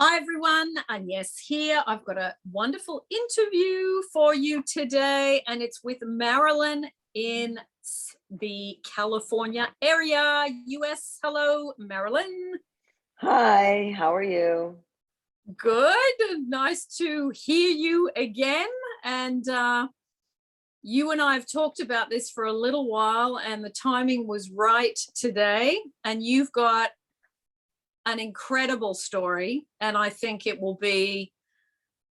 Hi, everyone. Agnes here. I've got a wonderful interview for you today, and it's with Marilyn in the California area, US. Hello, Marilyn. Hi, how are you? Good. Nice to hear you again. And you and I have talked about this for a little while, and the timing was right today. And you've got an incredible story, and I think it will be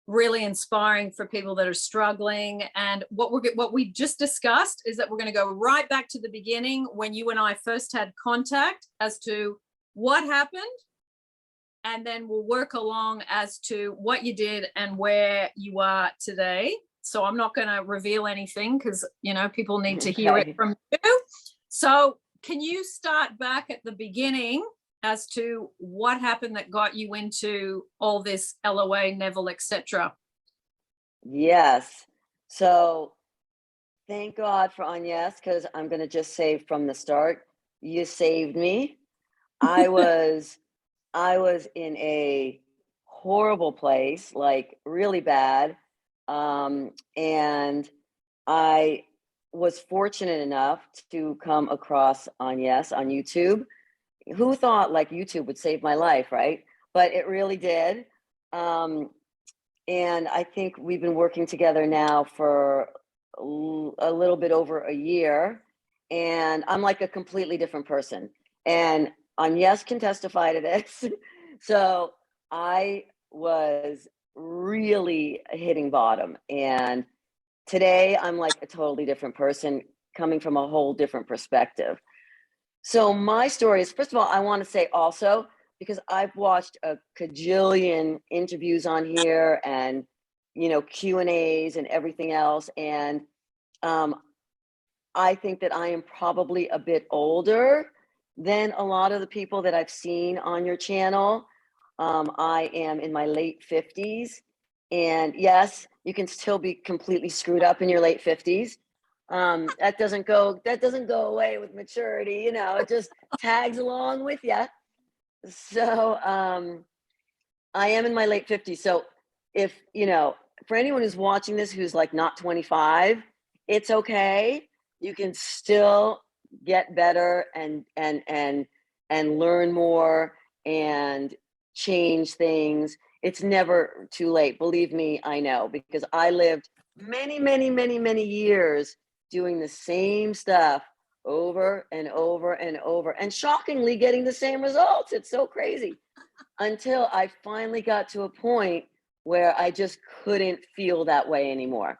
really inspiring for people that are struggling. And what we just discussed is that we're going to go right back to the beginning when you and I first had contact as to what happened, and then we'll work along as to what you did and where you are today. So I'm not going to reveal anything because people need to hear it from you. So can you start back at the beginning as to what happened that got you into all this LOA, Neville, etc.? Yes. So thank God for Agnes, because I'm going to just say from the start, you saved me. I was in a horrible place, like really bad. And I was fortunate enough to come across Agnes on YouTube. Who thought like YouTube would save my life, right? But it really did. And I think we've been working together now for a little bit over a year, and I'm like a completely different person. And Agnes can testify to this. So I was really hitting bottom, and today I'm like a totally different person, coming from a whole different perspective. So my story is, first of all, I want to say also, because I've watched a cajillion interviews on here and, Q&As and everything else. And I think that I am probably a bit older than a lot of the people that I've seen on your channel. I am in my late 50s. And yes, you can still be completely screwed up in your late 50s. That doesn't go away with maturity, it just tags along with you. So I am in my late 50s. So if for anyone who's watching this who's like not 25, it's okay. You can still get better and learn more and change things. It's never too late. Believe me, I know, because I lived many years doing the same stuff over and over and over, and shockingly getting the same results. It's so crazy, until I finally got to a point where I just couldn't feel that way anymore.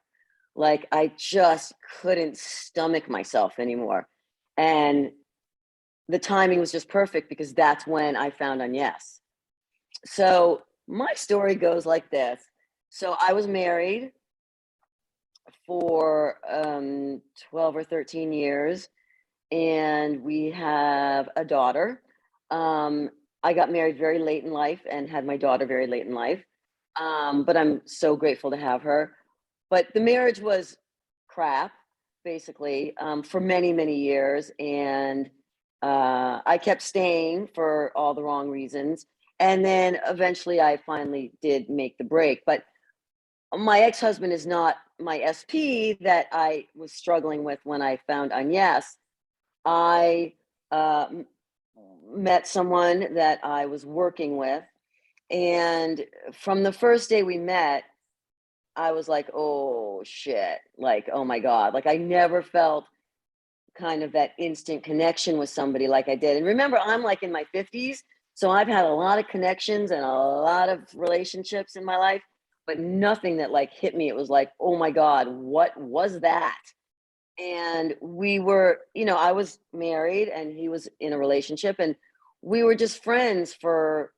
Like I just couldn't stomach myself anymore. And the timing was just perfect, because that's when I found Agnes. So my story goes like this. So I was married for 12 or 13 years, and we have a daughter. I got married very late in life and had my daughter very late in life, but I'm so grateful to have her. But the marriage was crap, basically, for many years, and I kept staying for all the wrong reasons. And then eventually I finally did make the break. But my ex-husband is not my SP that I was struggling with when I found Agnes. I met someone that I was working with, and from the first day we met, I was like, oh shit, like, oh my God, like I never felt kind of that instant connection with somebody like I did. And remember, I'm like in my 50s, so I've had a lot of connections and a lot of relationships in my life, but nothing that like hit me. It was like, oh my God, what was that? And we were, I was married and he was in a relationship, and we were just friends for,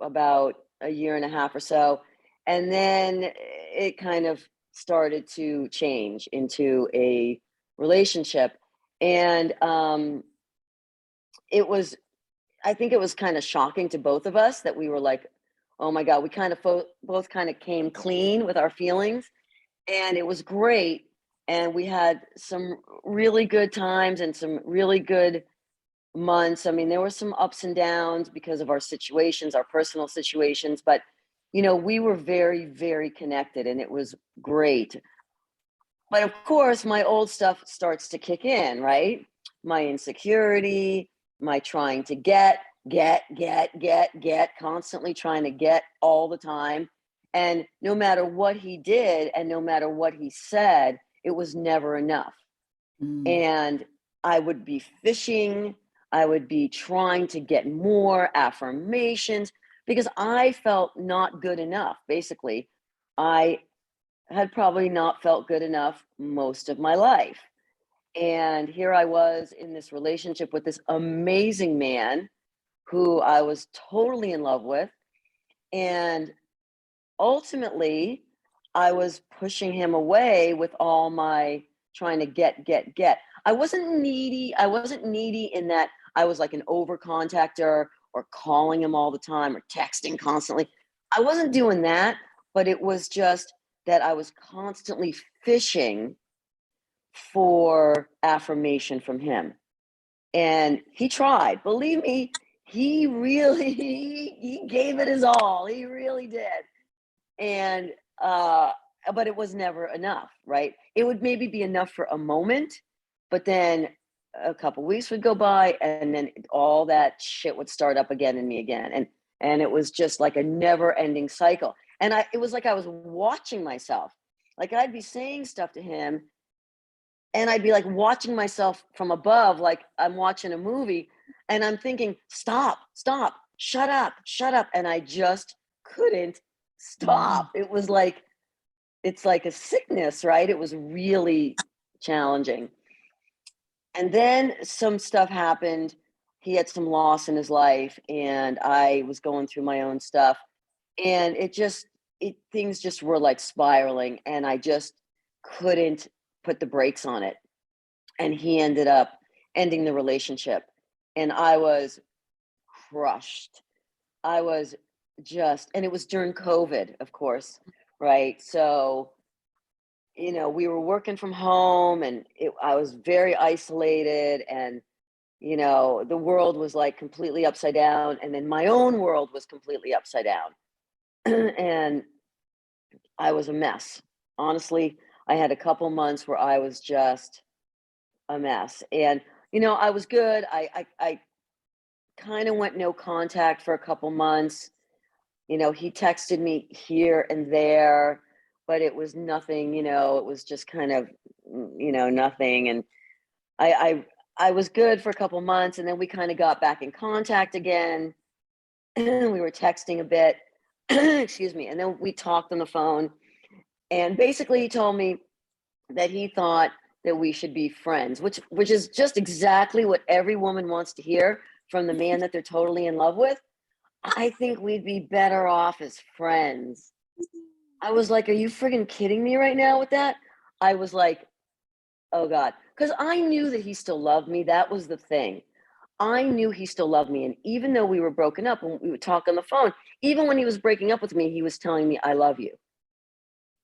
about a year and a half or so. And then it kind of started to change into a relationship. And I think it was kind of shocking to both of us that we were like, oh my God, we kind of both kind of came clean with our feelings, and it was great. And we had some really good times and some really good months. I mean, there were some ups and downs because of our situations, our personal situations, but you know, we were very, very connected and it was great. But of course, my old stuff starts to kick in, right? My insecurity, my trying to get, constantly trying to get all the time. And no matter what he did and no matter what he said, it was never enough. And I would be fishing, I would be trying to get more affirmations because I felt not good enough. Basically, I had probably not felt good enough most of my life. And here I was in this relationship with this amazing man who I was totally in love with. And ultimately, I was pushing him away with all my trying to get. I wasn't needy. I wasn't needy in that I was like an over contactor or calling him all the time or texting constantly. I wasn't doing that, but it was just that I was constantly fishing for affirmation from him. And he tried, believe me, he really he gave it his all. He really did. And but it was never enough, right? It would maybe be enough for a moment, but then a couple weeks would go by and then all that shit would start up again in me again. And it was just like a never ending cycle. And it was like I was watching myself. Like I'd be saying stuff to him and I'd be like watching myself from above, like I'm watching a movie and I'm thinking, stop, shut up. And I just couldn't stop. It was like, it's like a sickness, right? It was really challenging. And then some stuff happened. He had some loss in his life and I was going through my own stuff and things just were like spiraling and I just couldn't put the brakes on it. And he ended up ending the relationship. And I was crushed. I was and it was during COVID, of course, right? So, you know, we were working from home and I was very isolated and, you know, the world was like completely upside down. And then my own world was completely upside down. And I was a mess. Honestly, I had a couple months where I was just a mess. And, you know, I was good. I kind of went no contact for a couple months. You know, he texted me here and there, but it was nothing, you know, it was just kind of, you know, nothing. And I was good for a couple months and then we kind of got back in contact again. We were texting a bit, excuse me. And then we talked on the phone and basically he told me that he thought that we should be friends, which is just exactly what every woman wants to hear from the man that they're totally in love with. I think we'd be better off as friends. I was like, are you friggin' kidding me right now with that? I was like, oh God, because I knew that he still loved me. That was the thing. I knew he still loved me. And even though we were broken up and we would talk on the phone, even when he was breaking up with me, he was telling me, I love you.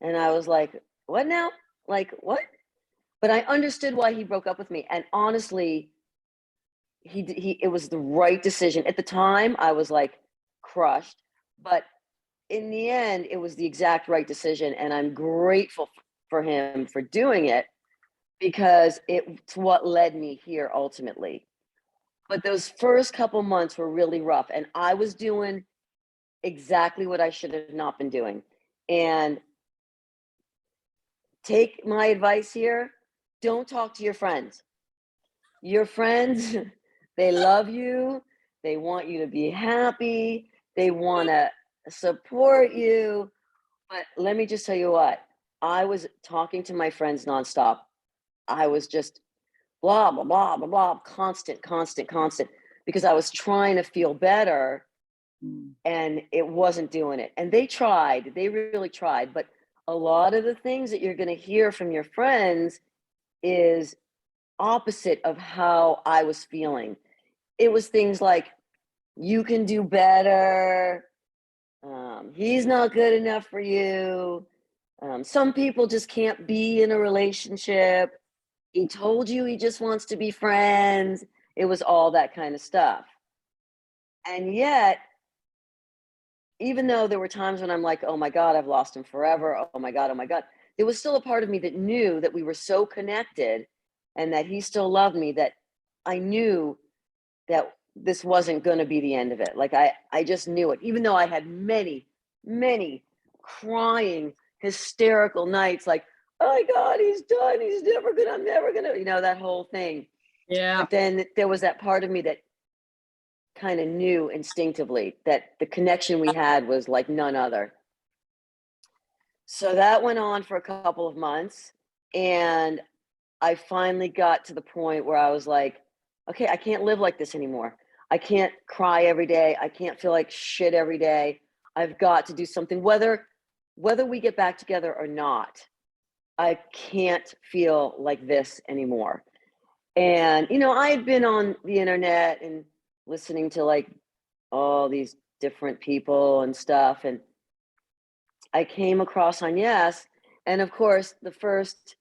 And I was like, what now? Like, what? But I understood why he broke up with me. And honestly, it was the right decision. At the time, I was like crushed. But in the end, it was the exact right decision. And I'm grateful for him for doing it because it's what led me here ultimately. But those first couple months were really rough. And I was doing exactly what I should have not been doing. And take my advice here, don't talk to your friends. Your friends, they love you. They want you to be happy. They want to support you. But let me just tell you what, I was talking to my friends nonstop. I was just blah, blah, blah, blah, blah, constant, because I was trying to feel better and it wasn't doing it. And they really tried. But a lot of the things that you're going to hear from your friends is opposite of how I was feeling. It was things like, you can do better. He's not good enough for you. Some people just can't be in a relationship. He told you he just wants to be friends. It was all that kind of stuff. And yet, even though there were times when I'm like, oh my God, I've lost him forever. Oh my God, there was still a part of me that knew that we were so connected and that he still loved me, that I knew that this wasn't going to be the end of it. Like I just knew it, even though I had many, many crying, hysterical nights, like, oh my God, he's done. I'm never gonna, that whole thing. Yeah. But then there was that part of me that kind of knew instinctively that the connection we had was like none other. So that went on for a couple of months. And I finally got to the point where I was like, okay, I can't live like this anymore. I can't cry every day. I can't feel like shit every day. I've got to do something, whether we get back together or not. I can't feel like this anymore. And, I had been on the internet and listening to like all these different people and stuff. And I came across Agnes. And of course, the first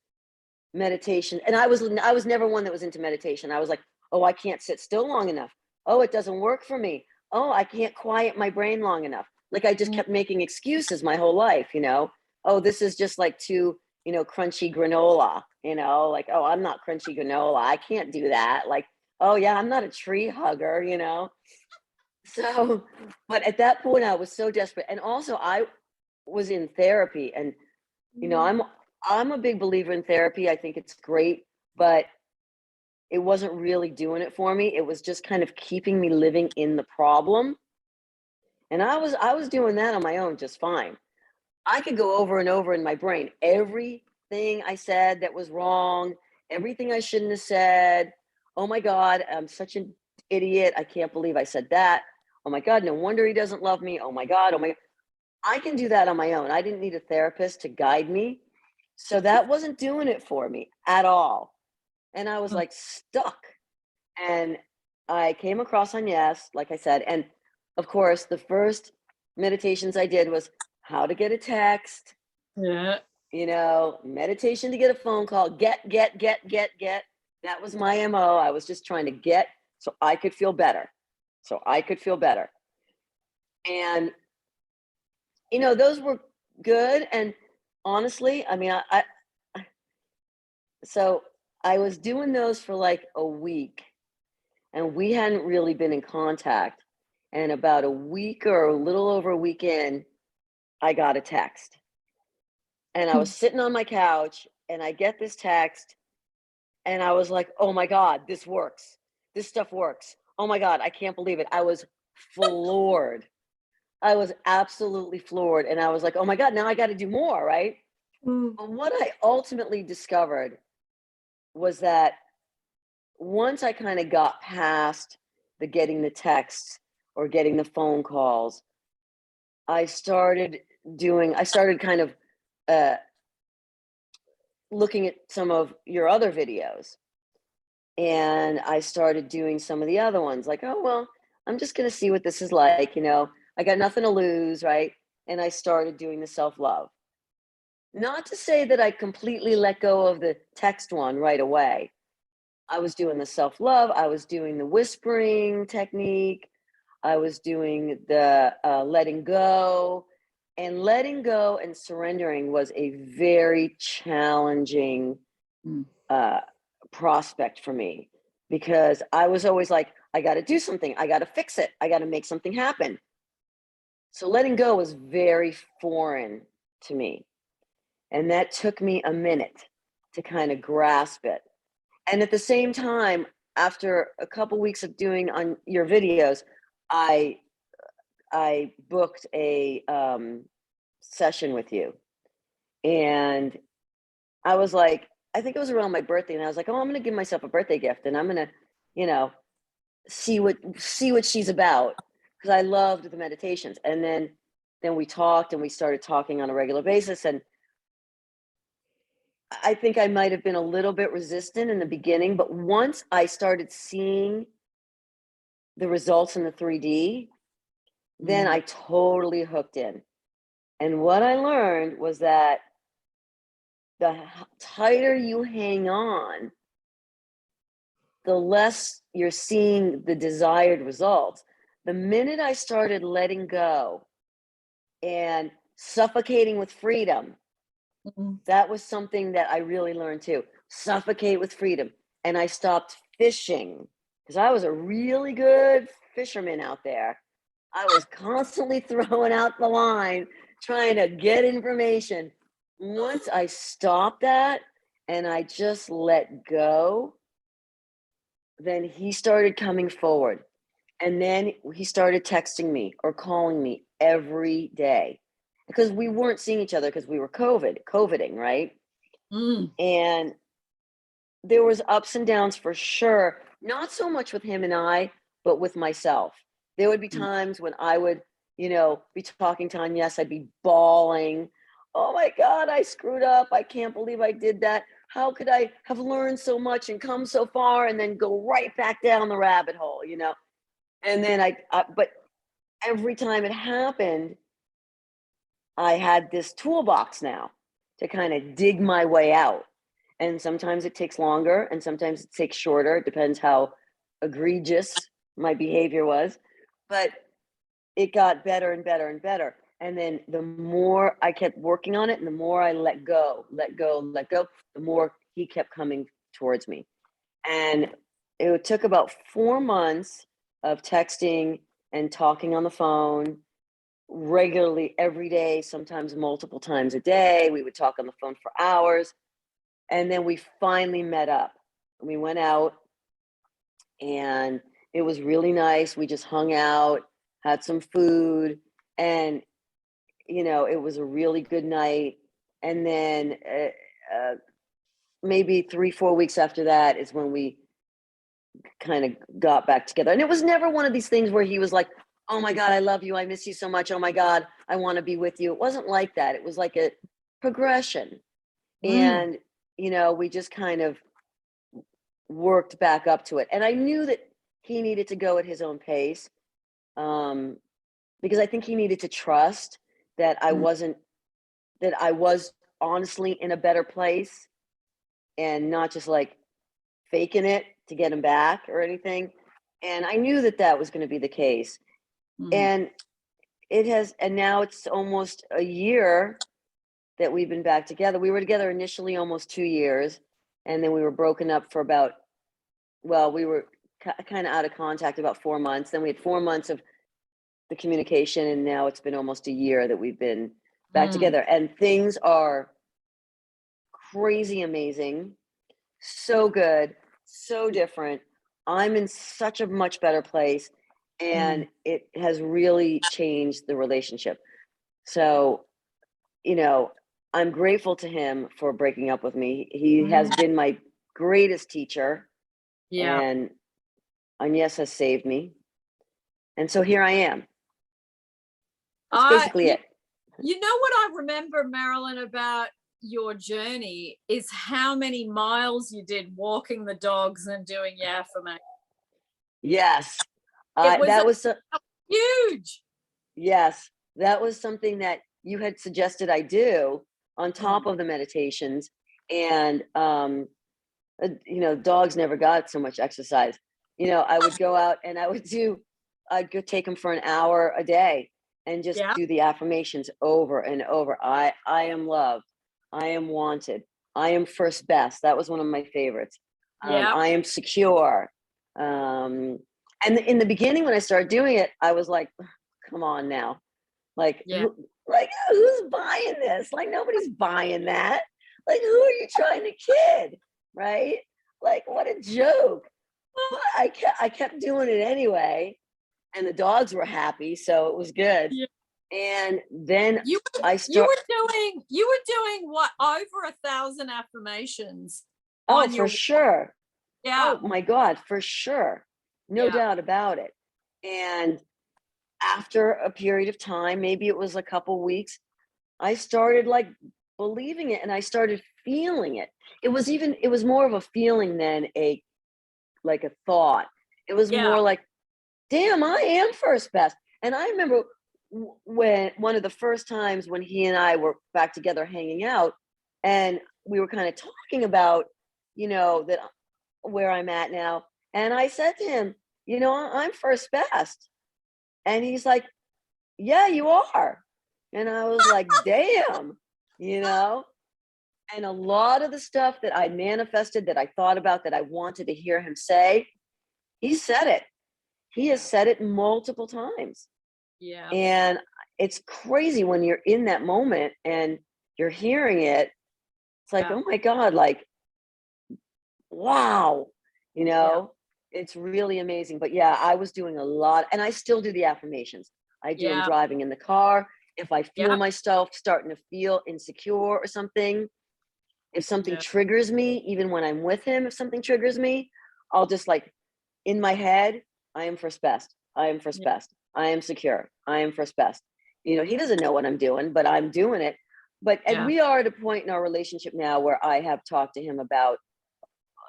meditation, and I was never one that was into meditation. I was like, oh, I can't sit still long enough. Oh, it doesn't work for me. Oh, I can't quiet my brain long enough. Like I just kept making excuses my whole life, Oh, this is just like too, crunchy granola, like, oh, I'm not crunchy granola. I can't do that. Like, oh yeah, I'm not a tree hugger, So, but at that point I was so desperate. And also I was in therapy, and, I'm a big believer in therapy. I think it's great, but it wasn't really doing it for me. It was just kind of keeping me living in the problem. And I was doing that on my own just fine. I could go over and over in my brain everything I said that was wrong, everything I shouldn't have said. Oh my God, I'm such an idiot. I can't believe I said that. Oh my God, no wonder he doesn't love me. Oh my God, I can do that on my own. I didn't need a therapist to guide me. So that wasn't doing it for me at all. And I was like stuck. And I came across Agnes, like I said. And of course, the first meditations I did was how to get a text, Yeah. meditation to get a phone call, get. That was my MO. I was just trying to get so I could feel better. And, those were good. And honestly, I mean, so I was doing those for like a week, and we hadn't really been in contact. And about a week or a little over a week in, I got a text. And I was sitting on my couch and I get this text, and I was like, oh my God, this works. This stuff works. Oh my God, I can't believe it. I was floored. I was absolutely floored. And I was like, oh my God, now I got to do more, right? But what I ultimately discovered was that once I kind of got past the getting the texts or getting the phone calls, I started kind of looking at some of your other videos, and I started doing some of the other ones, like, oh, well, I'm just going to see what this is like. I got nothing to lose, right? And I started doing the self-love. Not to say that I completely let go of the text one right away. I was doing the self-love. I was doing the whispering technique. I was doing the letting go. And letting go and surrendering was a very challenging prospect for me, because I was always like, I got to do something. I got to fix it. I got to make something happen. So letting go was very foreign to me. And that took me a minute to kind of grasp it. And at the same time, after a couple weeks of doing on your videos, I booked a session with you. And I was like, I think it was around my birthday, and I was like, oh, I'm going to give myself a birthday gift, and I'm going to, see what she's about, because I loved the meditations. And then we talked, and we started talking on a regular basis. And I think I might have been a little bit resistant in the beginning, but once I started seeing the results in the 3D, then I totally hooked in. And what I learned was that the tighter you hang on, the less you're seeing the desired results. The minute I started letting go and suffocating with freedom, that was something that I really learned too. Suffocate with freedom. And I stopped fishing because I was a really good fisherman out there. I was constantly throwing out the line, trying to get information. Once I stopped that and I just let go, then he started coming forward. And then he started texting me or calling me every day because we weren't seeing each other because we were COVIDing, right? And there was ups and downs for sure. Not so much with him and I, but with myself. There would be times when I would, be talking to Agnes, I'd be bawling. Oh my God, I screwed up. I can't believe I did that. How could I have learned so much and come so far and then go right back down the rabbit hole, And then but every time it happened, I had this toolbox now to kind of dig my way out. And sometimes it takes longer and sometimes it takes shorter. It depends how egregious my behavior was. But it got better and better and better. And then the more I kept working on it and the more I let go, the more he kept coming towards me. And it took about 4 months of texting and talking on the phone regularly every day, sometimes multiple times a day. We would talk on the phone for hours. And then we finally met up. We went out and it was really nice. We just hung out, had some food, and it was a really good night. And then maybe 3-4 weeks after that is when we kind of got back together. And it was never one of these things where he was like, oh my God, I love you. I miss you so much. Oh my God, I want to be with you. It wasn't like that. It was like a progression. And, we just kind of worked back up to it. And I knew that he needed to go at his own pace because I think he needed to trust that I was honestly in a better place and not just like faking it to get him back or anything. And I knew that was going to be the case. And and now it's almost a year that we've been back together. We were together initially almost 2 years, and then we were broken up for we were kind of out of contact about 4 months. Then we had 4 months of the communication, and now it's been almost a year that we've been back together. And things are crazy amazing, so good, so different. I'm in such a much better place, and it has really changed the relationship. So, I'm grateful to him for breaking up with me. He has been my greatest teacher. Yeah. And Agnes has saved me. And so here I am. That's basically it. You know what I remember, Marilyn, about your journey is how many miles you did walking the dogs and doing your affirmation. Yes. That was huge. Yes. That was something that you had suggested I do on top of the meditations. And, dogs never got so much exercise. I would go out and I'd go take them for an hour a day and just do the affirmations over and over. I am loved. I am wanted. I am first best. That was one of my favorites. I am secure. And in the beginning, when I started doing it, I was like, come on now. Who's buying this? Like, nobody's buying that. Like, who are you trying to kid? Right? Like, what a joke. But I kept doing it anyway. And the dogs were happy. So it was good. Yeah. And then you were doing what, over 1,000 affirmations? Oh, for sure. Yeah. Oh my God, for sure. No doubt about it. And after a period of time, maybe it was a couple weeks, I started like believing it and I started feeling it. It was more of a feeling than a thought. It was more like, damn, I am first best. And I remember when one of the first times when he and I were back together hanging out and we were kind of talking about, that where I'm at now. And I said to him, I'm first best. And he's like, yeah, you are. And I was like, damn, you know? And a lot of the stuff that I manifested, that I thought about, that I wanted to hear him say, he said it. He has said it multiple times. Yeah. And it's crazy when you're in that moment and you're hearing it. It's like, oh my God, like, wow, it's really amazing. But yeah, I was doing a lot, and I still do the affirmations. I do them driving in the car. If I feel myself starting to feel insecure or something, if something triggers me, even when I'm with him, if something triggers me, I'll just like in my head, I am first best. I am first best. I am secure. I am first best. He doesn't know what I'm doing, but I'm doing it. But and we are at a point in our relationship now where I have talked to him about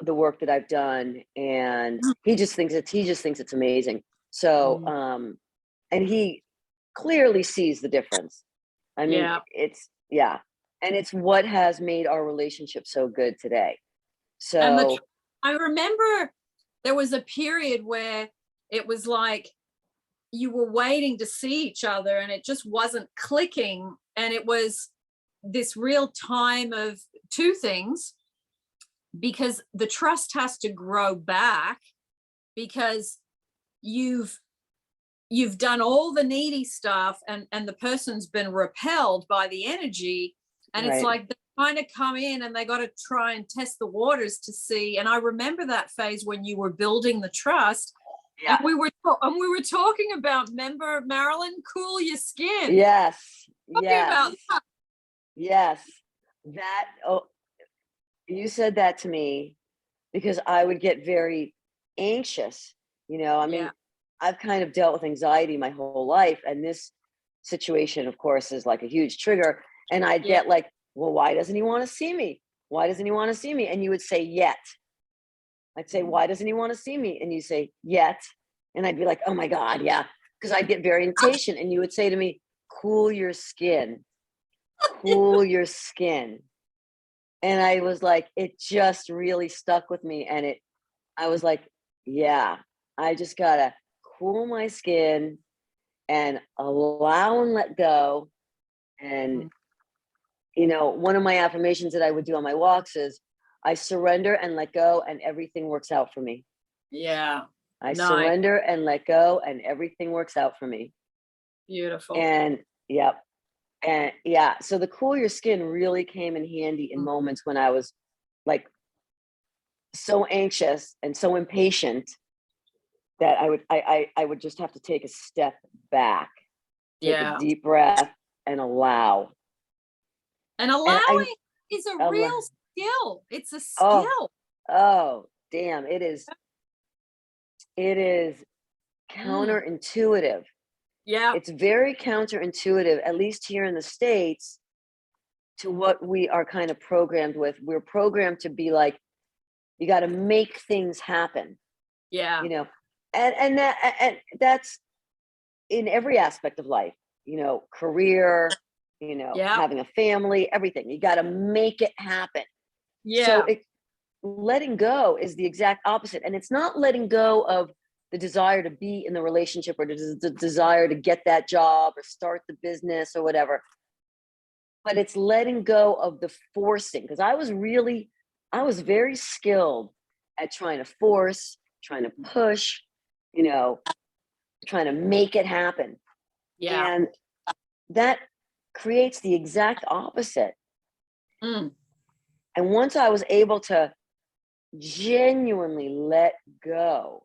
the work that I've done, and he just thinks it's amazing. So and he clearly sees the difference. I mean, it's and it's what has made our relationship so good today. So I remember there was a period where it was like you were waiting to see each other and it just wasn't clicking, and it was this real time of two things, because the trust has to grow back, because you've done all the needy stuff, and the person's been repelled by the energy, and it's like they kind of come in and they got to try and test the waters to see. And I remember that phase when you were building the trust, and we were talking about, remember, Marilyn, cool your skin. Yes. About that. Yes. That you said that to me because I would get very anxious. I mean, I've kind of dealt with anxiety my whole life, and this situation, of course, is like a huge trigger. And I'd get like, well, why doesn't he want to see me? Why doesn't he want to see me? And you would say, yet. I'd say, why doesn't he want to see me? And you say, yet. And I'd be like, oh my God, yeah. Because I'd get very impatient. And you would say to me, cool your skin. Cool your skin. And I was like, it just really stuck with me. And I was like, yeah, I just gotta cool my skin and allow and let go. And, one of my affirmations that I would do on my walks is, I surrender and let go, and everything works out for me. Yeah. I surrender and let go, and everything works out for me. Beautiful. And And so the cool your skin really came in handy in moments when I was like so anxious and so impatient that I would just have to take a step back, take a deep breath, and allow. And allowing is a real skill. It's a skill. Oh, damn. It is counterintuitive. Yeah. It's very counterintuitive, at least here in the States, to what we are kind of programmed with. We're programmed to be like, you got to make things happen. Yeah. And that's in every aspect of life, career, having a family, everything. You got to make it happen. Yeah. So letting go is the exact opposite. And it's not letting go of the desire to be in the relationship, or the desire to get that job or start the business or whatever. But it's letting go of the forcing, because I was very skilled at trying to force, trying to push, trying to make it happen. Yeah. And that creates the exact opposite. And once I was able to genuinely let go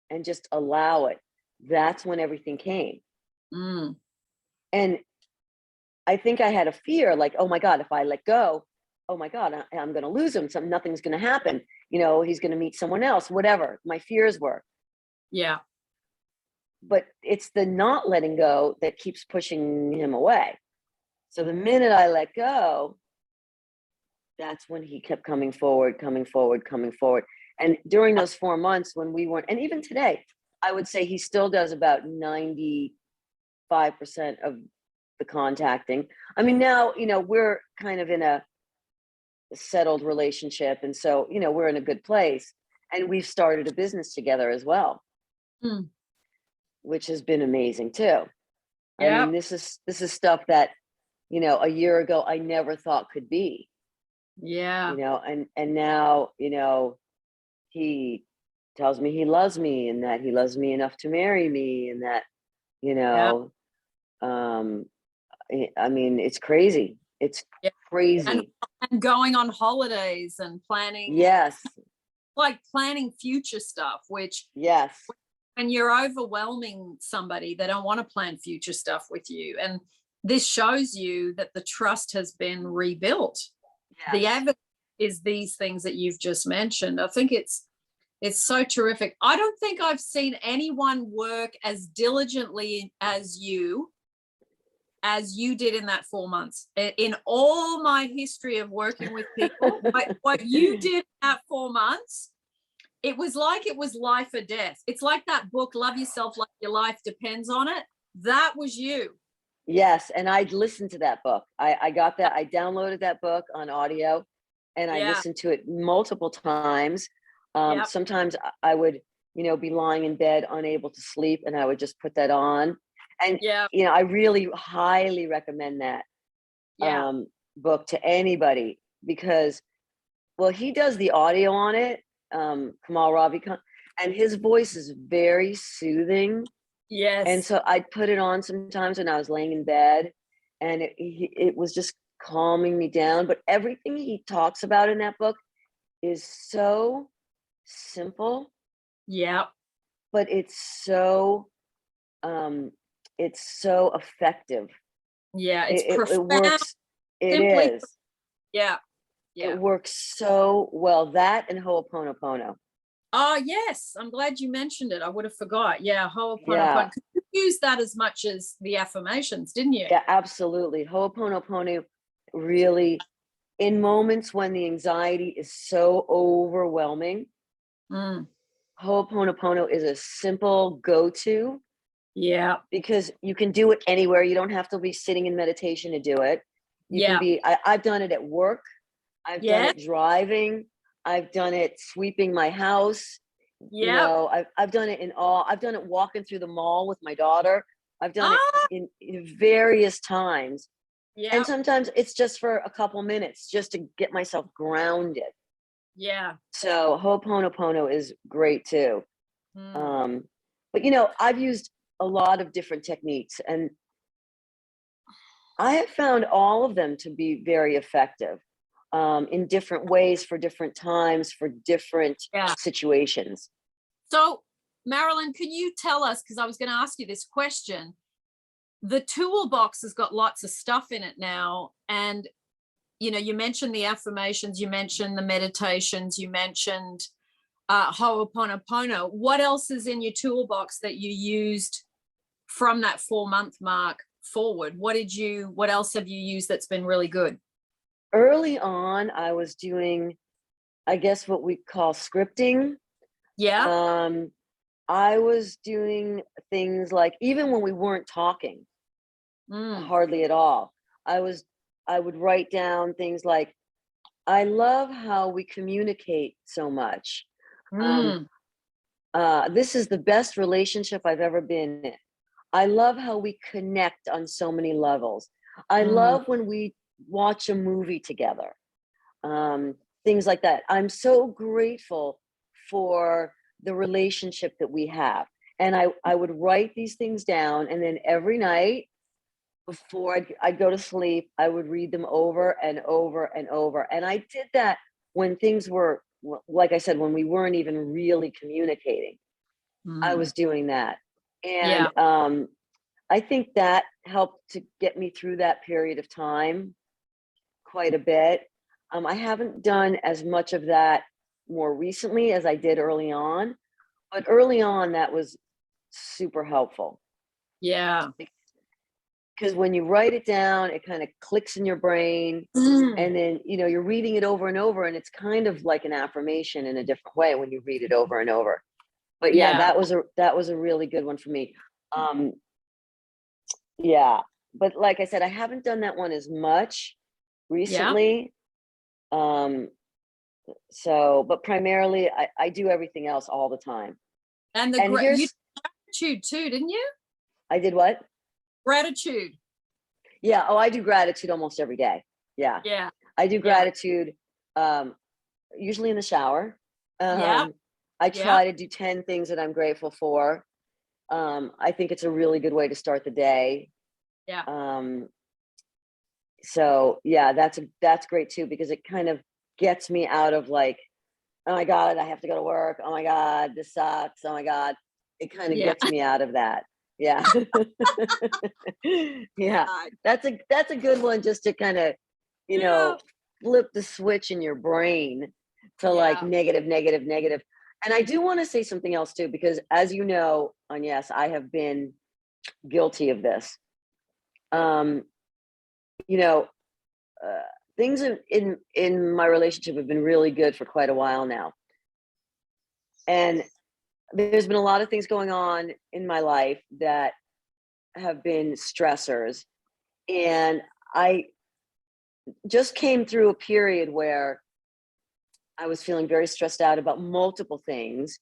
and just allow it, that's when everything came. And I think I had a fear, like, oh my God, if I let go, oh my God, I'm going to lose him. Nothing's going to happen. He's going to meet someone else, whatever my fears were. Yeah. But it's the not letting go that keeps pushing him away. So the minute I let go, that's when he kept coming forward, coming forward, coming forward. And during those 4 months when we weren't, and even today, I would say he still does about 95% of the contacting. I mean, now, we're kind of in a settled relationship. And so, we're in a good place. And we've started a business together as well, Mm. which has been amazing too. I Yeah. mean, this is stuff that, you know, a year ago I never thought could be, Yeah. you know, and now, you know, he tells me he loves me and that he loves me enough to marry me and that, you Yeah. know, um, I mean, it's crazy. It's Yeah. crazy. And going on holidays and planning, Yes. like planning future stuff, which Yes. when you're overwhelming somebody, they don't want to plan future stuff with you. And this shows you that the trust has been rebuilt. The Yes. evidence is these things that you've just mentioned. I think it's so terrific. I don't think I've seen anyone work as diligently as you did in that 4 months. In all my history of working with people, what you did in that 4 months, it was life or death. It's like that book, Love Yourself Like Your Life Depends on It. That was you. Yes, and I listened to that book. I got that. I downloaded that book on audio, and I Yeah. listened to it multiple times. Yeah. Sometimes I would, you know, be lying in bed unable to sleep, and I would just put that on. And Yeah. you know, I really highly recommend that Yeah. book to anybody because, well, he does the audio on it, Kamal Ravikant, and his voice is very soothing. And Yes. so I'd put it on sometimes when I was laying in bed, and it was just calming me down. But everything he talks about in that book is so simple, Yeah. but it's so effective. Yeah. It's It profound. works. It Simply. is. Yeah. It Yeah. works so well. That and Ho'oponopono. Oh, yes. I'm glad you mentioned it. I would have forgot. Yeah. Yeah, Ho'oponopono. You used that as much as the affirmations, didn't you? yeah, absolutely. Ho'oponopono really, in moments when the anxiety is so overwhelming, Mm. Ho'oponopono is a simple go-to Yeah. because you can do it anywhere. You don't have to be sitting in meditation to do it. You can Yeah. be, I've done it at work. I've done Yeah. it driving. I've done it sweeping my house. You Yeah. know, I've done it I've done it walking through the mall with my daughter. I've done it Ah, in various times. And yeah. sometimes it's just for a couple minutes just to get myself grounded. Yeah. So Ho'oponopono is great too. Mm. Um, but you know, I've used a lot of different techniques and I have found all of them to be very effective in different ways for different times, for different Yeah. situations. So, Marilyn, can you tell us, because I was going to ask you this question, the toolbox has got lots of stuff in it now. And, you know, you mentioned the affirmations, you mentioned the meditations, you mentioned Ho'oponopono. What else is in your toolbox that you used from that 4 month mark forward? What else have you used that's been really good? Early on, I was doing, I guess, what we call scripting. Yeah. Um, I was doing things like, even when we weren't talking, Mm. hardly at all, I would write down things like, I love how we communicate so much. Um, Mm. this is the best relationship I've ever been in. I love how we connect on so many levels. I Mm. love when we watch a movie together. Um, Things like that. I'm so grateful for the relationship that we have. And I would write these things down, and then every night before I'd go to sleep, I would read them over and over and over. And I did that when things were, like I said, when we weren't even really communicating. I Mm. was doing that. And Yeah. I think that helped to get me through that period of time quite a bit. I haven't done as much of that more recently as I did early on, but early on that was super helpful Yeah. because when you write it down, it kind of clicks in your brain, Mm. and then you know you're reading it over and over, and it's kind of like an affirmation in a different way when you read it over and over. But yeah, Yeah. that was a really good one for me. Um, yeah, but like I said, I haven't done that one as much Yeah. recently. Um, So, but primarily I do everything else all the time. And And you here's, did gratitude too, didn't you? I did what? Gratitude. Yeah. Oh, I do gratitude almost every day. Yeah. Yeah. I do Yeah. gratitude, usually in the shower. Yeah. I Yeah. try to do 10 things that I'm grateful for. I think it's a really good way to start the day. Yeah. So yeah, that's great too, because it kind of gets me out of like, oh my God, I have to go to work. Oh my God, this sucks. Oh my God. It kind of Yeah. gets me out of that. Yeah. Yeah. That's a good one, just to kind of, you Yeah. know, flip the switch in your brain to like Yeah. negative, negative, negative. And I do want to say something else too, because as you know, and yes, I have been guilty of this. You know, uh, things in my relationship have been really good for quite a while now, and there's been a lot of things going on in my life that have been stressors, and I just came through a period where I was feeling very stressed out about multiple things.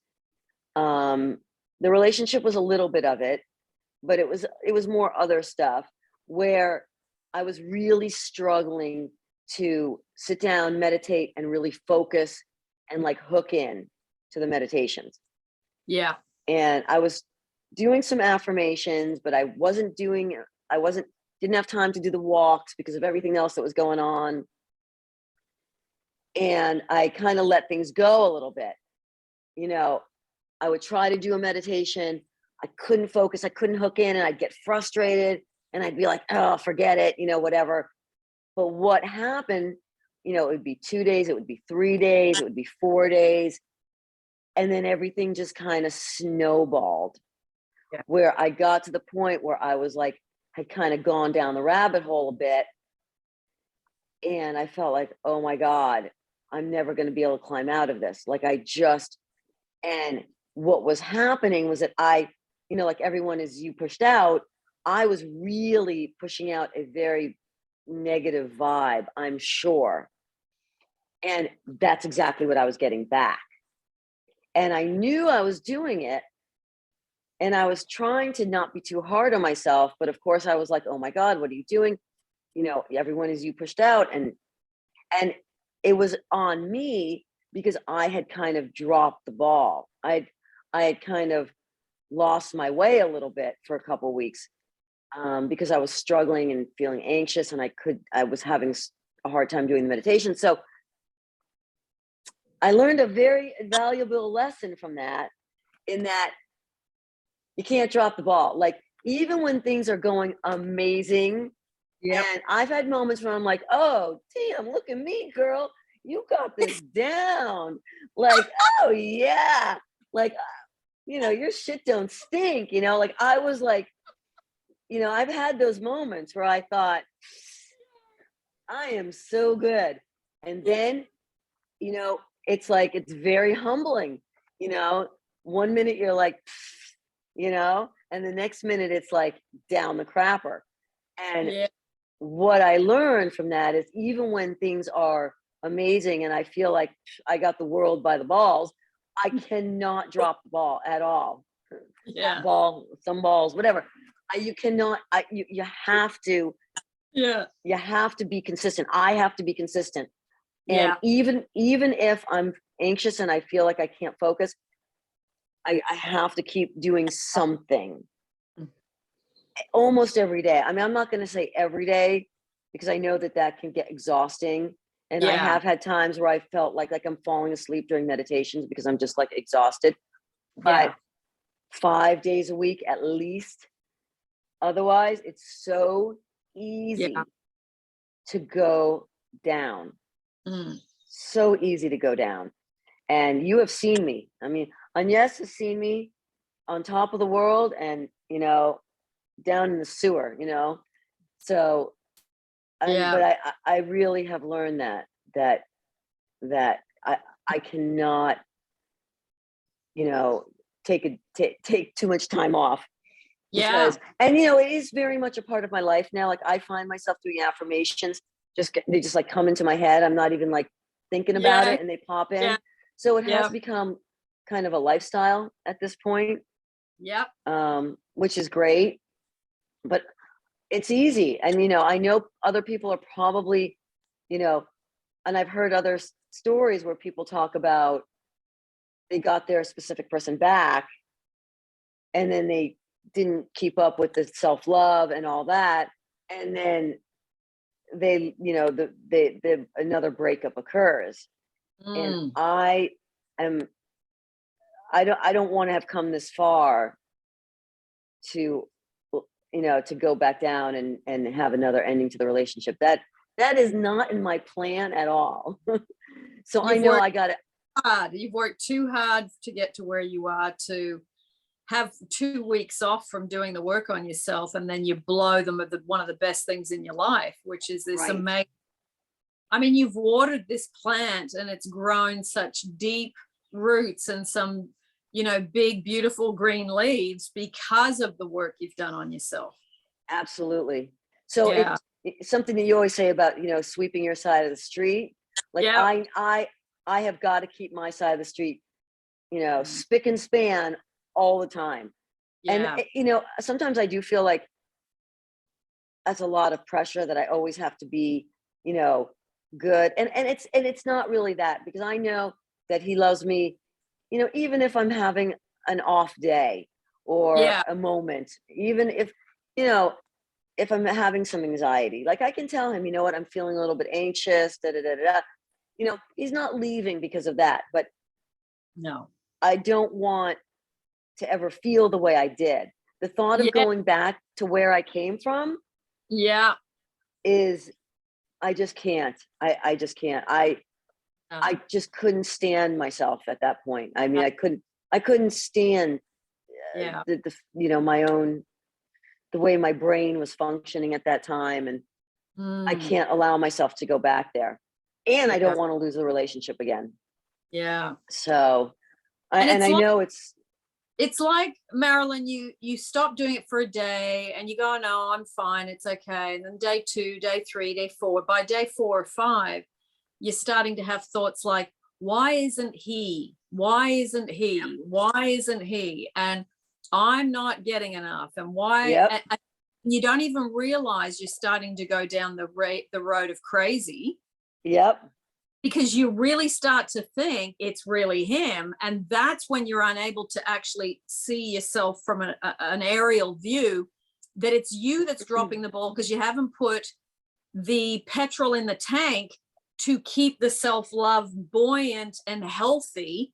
The relationship was a little bit of it, but it was more other stuff where I was really struggling to sit down, meditate, and really focus and like hook in to the meditations. Yeah. And I was doing some affirmations, but I wasn't didn't have time to do the walks because of everything else that was going on. And I kind of let things go a little bit. You know, I would try to do a meditation. I couldn't focus. I couldn't hook in, and I'd get frustrated and I'd be like, oh, forget it, whatever. But what happened, it would be 2 days, it would be 3 days, it would be 4 days. And then everything just kind of snowballed, Yeah. where I got to the point where I was like, had kind of gone down the rabbit hole a bit. And I felt like, oh my God, I'm never going to be able to climb out of this. And what was happening was that like everyone is you pushed out, I was really pushing out a very negative vibe, I'm sure. And that's exactly what I was getting back. And I knew I was doing it. And I was trying to not be too hard on myself. But of course, I was like, oh my God, what are you doing? Everyone is you pushed out. And it was on me because I had kind of dropped the ball. I had kind of lost my way a little bit for a couple of weeks, because I was struggling and feeling anxious, and I was having a hard time doing the meditation. So I learned a very valuable lesson from that, in that you can't drop the ball. Like, even when things are going amazing, Yep. and I've had moments where I'm like, oh, damn, look at me, girl. You got this down. Like, oh, yeah. Like, your shit don't stink. Like, I was like, I've had those moments where I thought, I am so good. And then, it's like, it's very humbling. 1 minute you're like, and the next minute it's like down the crapper. And Yeah. what I learned from that is, even when things are amazing and I feel like I got the world by the balls, I cannot drop the ball at all. Yeah. That ball, some balls, whatever. You cannot. You have to. Yeah. You have to be consistent. I have to be consistent. And Yeah. even if I'm anxious and I feel like I can't focus, I have to keep doing something almost every day. I mean, I'm not going to say every day, because I know that can get exhausting. And I Yeah. have had times where I felt like I'm falling asleep during meditations because I'm just like exhausted. But Yeah. 5 days a week at least. Otherwise, it's so easy Yeah. to go down. Mm. So easy to go down. And you have seen me. I mean, Agnes has seen me on top of the world and, down in the sewer, So, Yeah. but I really have learned that I cannot, take too much time off, Yeah. because, and it is very much a part of my life now. Like, I find myself doing affirmations, they just like come into my head. I'm not even like thinking about Yeah. it and they pop in. Yeah. So it has Yeah. become kind of a lifestyle at this point, Yep. which is great, but it's easy. And, I know other people are probably, and I've heard other stories where people talk about they got their specific person back and then they didn't keep up with the self-love and all that. And then they, another breakup occurs. And Mm. am, I don't want to have come this far to, to go back down and have another ending to the relationship. That is not in my plan at all. So I know I got it. You've worked too hard to get to where you are, to have 2 weeks off from doing the work on yourself, and then you blow them with one of the best things in your life, which is this Right. amazing. I mean, you've watered this plant and it's grown such deep roots and some, big, beautiful green leaves because of the work you've done on yourself. Absolutely. So Yeah. it's something that you always say about, sweeping your side of the street. Like Yeah. I have got to keep my side of the street, spick and span all the time. And, Yeah. sometimes I do feel like that's a lot of pressure that I always have to be, good. And it's not really that, because I know that he loves me, even if I'm having an off day or Yeah. a moment, even if I'm having some anxiety, like I can tell him, you know what, I'm feeling a little bit anxious, da da da da. He's not leaving because of that, but No. I don't want to ever feel the way I did. The thought of Yeah. going back to where I came from Yeah. is, I just can't. I just can't. I just couldn't stand myself at that point. I mean, I couldn't stand Yeah. my own, the way my brain was functioning at that time. And I Mm. can't allow myself to go back there. And I Yeah. don't want to lose the relationship again. Yeah. So, And I know it's like, Marilyn, you stop doing it for a day and you go, no, I'm fine, it's okay. And then day 2, day 3, day 4, by day 4 or 5, you're starting to have thoughts like, why isn't he? Why isn't he? Why isn't he? And I'm not getting enough. And why? yep, And you don't even realize you're starting to go down the road of crazy, yep, because you really start to think it's really him. And that's when you're unable to actually see yourself from an aerial view, that it's you that's dropping the ball because you haven't put the petrol in the tank to keep the self-love buoyant and healthy.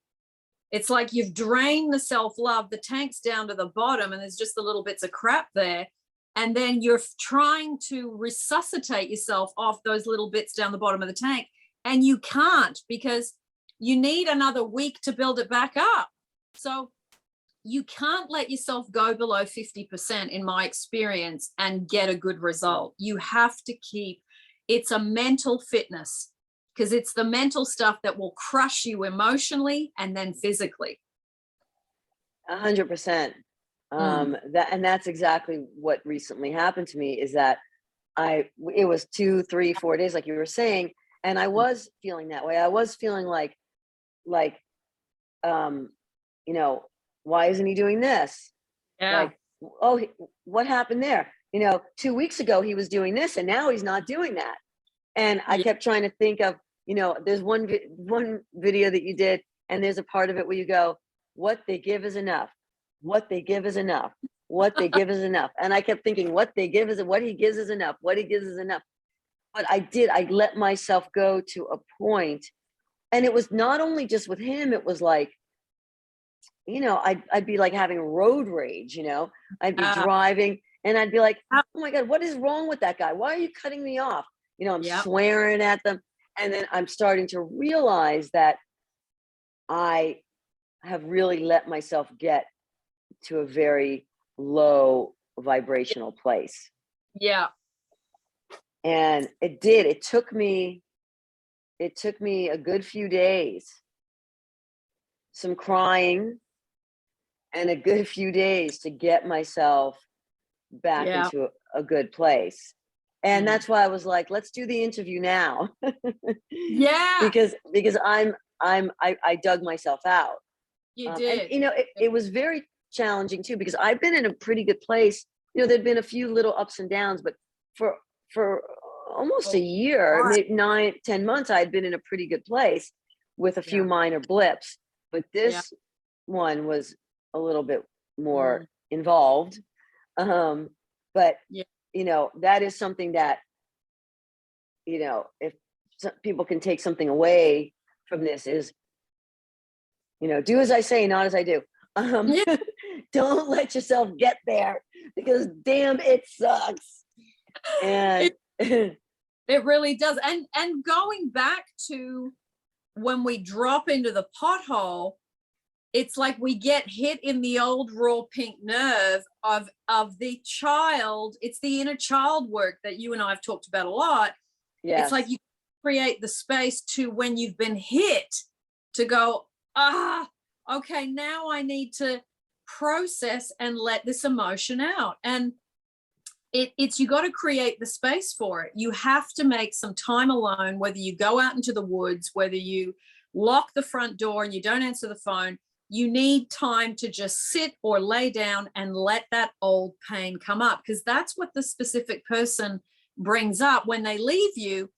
It's like you've drained the self-love, the tank's down to the bottom and there's just the little bits of crap there. And then you're trying to resuscitate yourself off those little bits down the bottom of the tank. And you can't, because you need another week to build it back up. So you can't let yourself go below 50%, in my experience, and get a good result. You have to keep, it's a mental fitness, because it's the mental stuff that will crush you emotionally and then physically. 100%. Mm. That's exactly what recently happened to me, is that it was 2, 3, 4 days, like you were saying, and I was feeling that way. I was feeling like, um, why isn't he doing this? Yeah. Like, oh, what happened there? 2 weeks ago he was doing this, and now he's not doing that. And I Yeah. kept trying to think of, there's one video that you did, and there's a part of it where you go, what they give is enough. What they give is enough. What they give is enough. And I kept thinking, what he gives is enough. What he gives is enough. But I let myself go to a point, and it was not only just with him, it was like, I'd be like having road rage, I'd be driving and I'd be like, oh my God, what is wrong with that guy? Why are you cutting me off? I'm Yeah. swearing at them. And then I'm starting to realize that I have really let myself get to a very low vibrational place. Yeah. And it took me a good few days, some crying, and a good few days to get myself back Yeah. into a good place. And that's why I was like, let's do the interview now. Yeah. because I dug myself out. You And did. you know, it was very challenging too, because I've been in a pretty good place. You know, there'd been a few little ups and downs, but for almost a year, Right. maybe 9-10 months, I had been in a pretty good place with a few Yeah. minor blips. But Yeah. this one was a little bit more Mm. involved. But Yeah. you know, that is something that, you know, if some people can take something away from this is, you know, do as I say, not as I do. Yeah. Don't let yourself get there, because damn, it sucks. And It really does. And going back to when we drop into the pothole, it's like we get hit in the old raw pink nerve of the child. It's the inner child work that you and I have talked about a lot. It's like yes, you create the space to, when you've been hit, to go, okay, now I need to process and let this emotion out. And it's you got to create the space for it. You have to make some time alone, whether you go out into the woods, whether you lock the front door and you don't answer the phone. You need time to just sit or lay down and let that old pain come up, because that's what the specific person brings up when they leave you.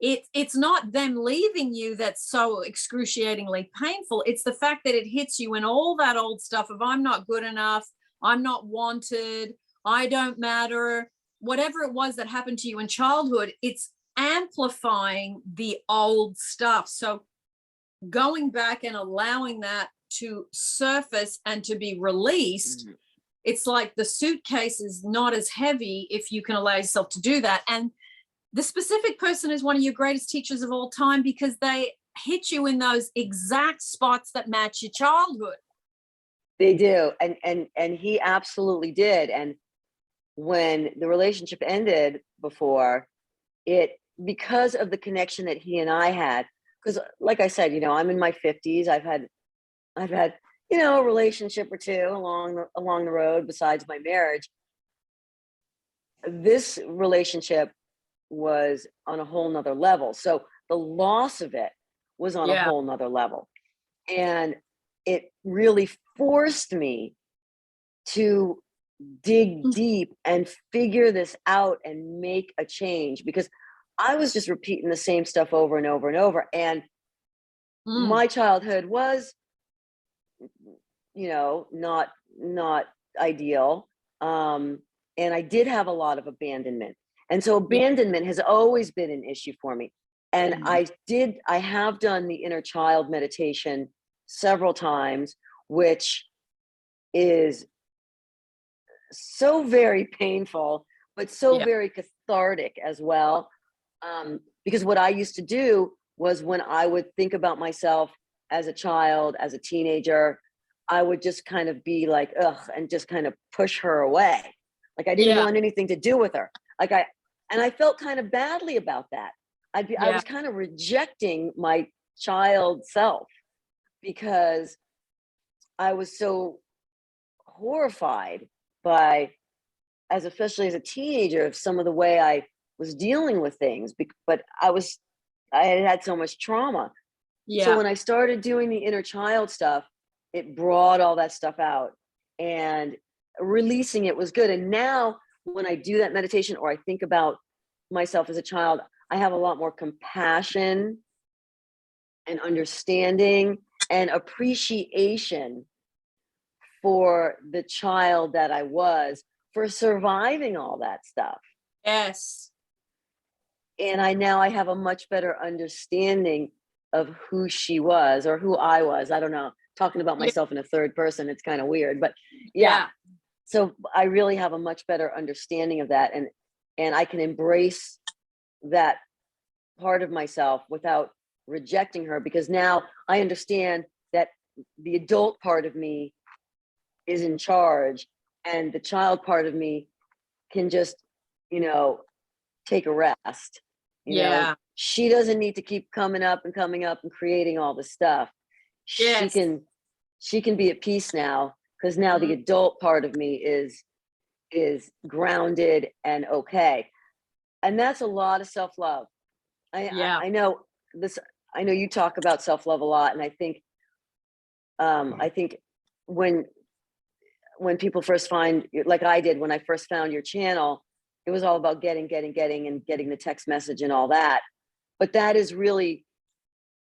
It's not them leaving you that's so excruciatingly painful. It's the fact that it hits you in all that old stuff of, I'm not good enough, I'm not wanted, I don't matter, whatever it was that happened to you in childhood. It's amplifying the old stuff. So going back and allowing that to surface and to be released, it's like the suitcase is not as heavy if you can allow yourself to do that. And the specific person is one of your greatest teachers of all time, because they hit you in those exact spots that match your childhood. they do. And he absolutely did. And when the relationship ended before it, because of the connection that he and I had, because like I said, you know, I'm in my 50s. I've had, you know, a relationship or two along the road besides my marriage. This relationship was on a whole nother level. So the loss of it was on a Yeah. whole nother level. And it really forced me to dig deep and figure this out and make a change, because I was just repeating the same stuff over and over and over. And my childhood was, you know, not ideal. And I did have a lot of abandonment. And so Yeah. abandonment has always been an issue for me. And I have done the inner child meditation several times, which is so very painful, but so Yeah. very cathartic as well. Because what I used to do was, when I would think about myself as a child, as a teenager, I would just kind of be like, ugh, and just kind of push her away. Like I didn't Yeah. want anything to do with her. And I felt kind of badly about that. I was kind of rejecting my child self, because I was so horrified by, especially as a teenager, of some of the way I was dealing with things. But I had so much trauma. So Yeah. when I started doing the inner child stuff, it brought all that stuff out, and releasing it was good. And now when I do that meditation, or I think about myself as a child, I have a lot more compassion and understanding and appreciation for the child that I was, for surviving all that stuff. Yes. And I have a much better understanding of who she was, or who I was. I don't know. Talking about Yeah. myself in a third person, it's kind of weird, but yeah. Yeah. So I really have a much better understanding of that, and I can embrace that part of myself without rejecting her, because now I understand that the adult part of me is in charge, and the child part of me can just, you know, take a rest. You know, Yeah. she doesn't need to keep coming up and creating all this stuff. She Yes. can be at peace now, because now the Mhm. adult part of me is grounded and okay. And that's a lot of self-love. Yeah. I know this, I know you talk about self-love a lot. And I think when people first find, like I did when I first found your channel, it was all about getting and getting the text message and all that. But that is really